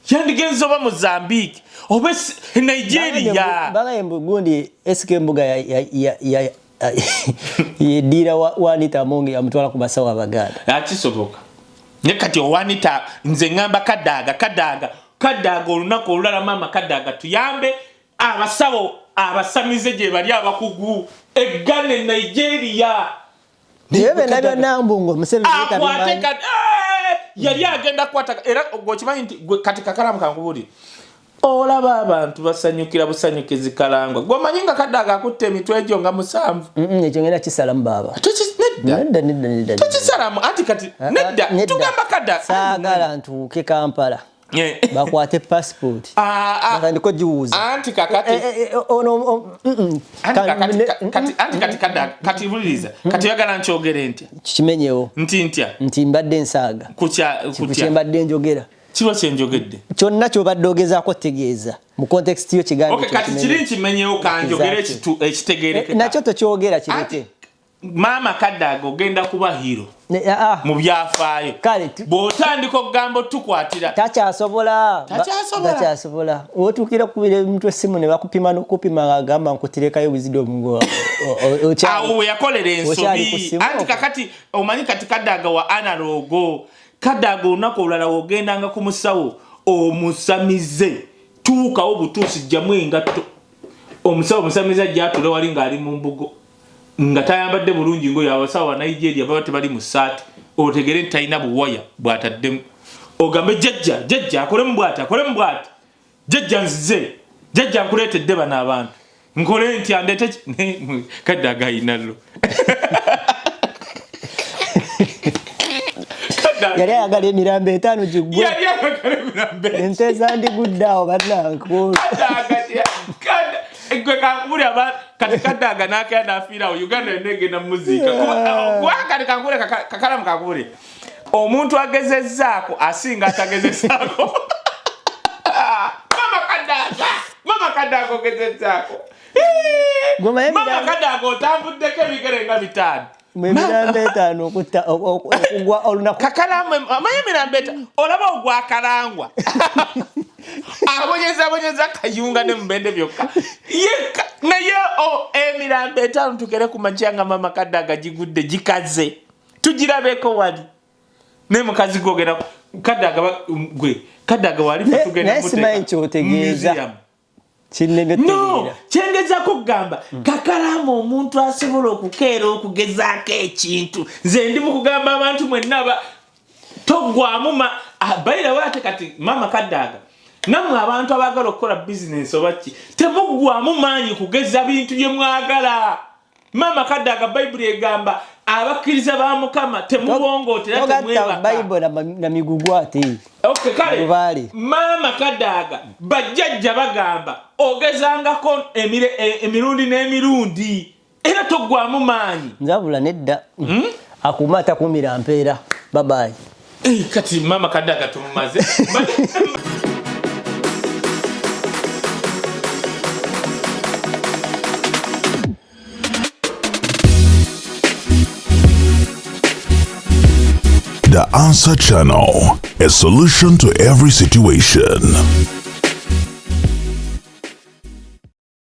yandigenze wa Mozambique oba Nigeria baga embugundi esike mbuga ya yedira wanita monge amutwala ku basawa Abaganda akisoboka ne kati owanita nze ngamba Kadaga olunaku olulala mama Kadaga tuyambe abasawo abasamize gye bali abakugu eggane Nigeria Yebe nabyo nambungo Museveni tabimanyi yali agenda kwata era gokimanyi nti kati Kakalamu kankubuli olaba abantu basanyukira busanyukizi Kalangwa gomanyi nga Kadaga akutte emitwe egyo nga 7 ekyo ngenda kisalamu baba nedda tukisalamu anti kati nedda tugamba Kadaga saagala ntuuke Kampala bakwate passport ndiko jiuza anti kakati anti Kadaga kati buliza kati yagala nkyogere ntya kimenyewo nti mbadde nsaaga kucha mbadde njogera kiba kyenjogedde kyonna kyobadde ogezaako tegeeza mu context yo kigambo kati kiri nkimenyewo kanjogere ekitegeereke nakyo tokyogera kireke mama Kadaga ogenda kuba hero mu byafaayo bw'otandika okugambo tukwatira takyasobola otukira kubira emuntu essimu ne bakupima n'okupima agamba nkutirekayo wisdom awo we yakolera ensobi anti kakati omanyi kati Kadaga wa analogo Kadaga olunaku olulala wogendanga ku musawo omusamize tuukawo butuusi jjamu engatto omusawo omusamize ajjatule wali ng'ali mu mbugo nga tayambadde bulungi ngoyo abasawo wa Nigeria baba tebali mu saati otegere ntayina buwaya bwataddemu ogambe jjajja akole mu bwata jjajja nzize jjajja nkuleetedde bano abantu nkole nti andeete Kadaga ayinalo yali ayagala emirambo 5 gigwe yali ayagala emirambo ente zandiguddeawo bannanku gwe kankubuli kati Kadaga nakaya nafiirawo Uganda enegenda muziika kati kankubuli kakalamu kankubuli omuntu agezezzaako asinga atagezezzaako mama Kadaga ogezezzaako mama Kadaga otambuddeko ebigere nga 5 emirambo 5 okugwa olunaku kakalamu amanyi emirambo 5 olaba ogwa Kalangwa abonyeza kayunga ne mbende byokka yeka naye emirambo 5 tukere ku majanga mama Kadaga gigudde gikaze tugirabeko wali ne mukazi gogera Kadaga wali tugenda mutegeeza no kyengeza kugamba kakalamu omuntu asobola okukeera okugezaako ekintu nze ndi mu kugamba abantu mwenna togwamu bayira wate kati mama Kadaga namwe abantu abagala okukola business obaki temugwamu maanyi kugeza bintu bye mwagala mama Kadaga Bible egamba abakkiriza ba Mukama temubongootera temwebaka Bible na migugu ate okay kale mama Kadaga bajjajja bagamba ogezangako emirundi n'emirundi era togwamu maanyi nzabula nedda akumata kumira mpeera bye kati mama Kadaga tumumaze The Answer Channel, a solution to every situation.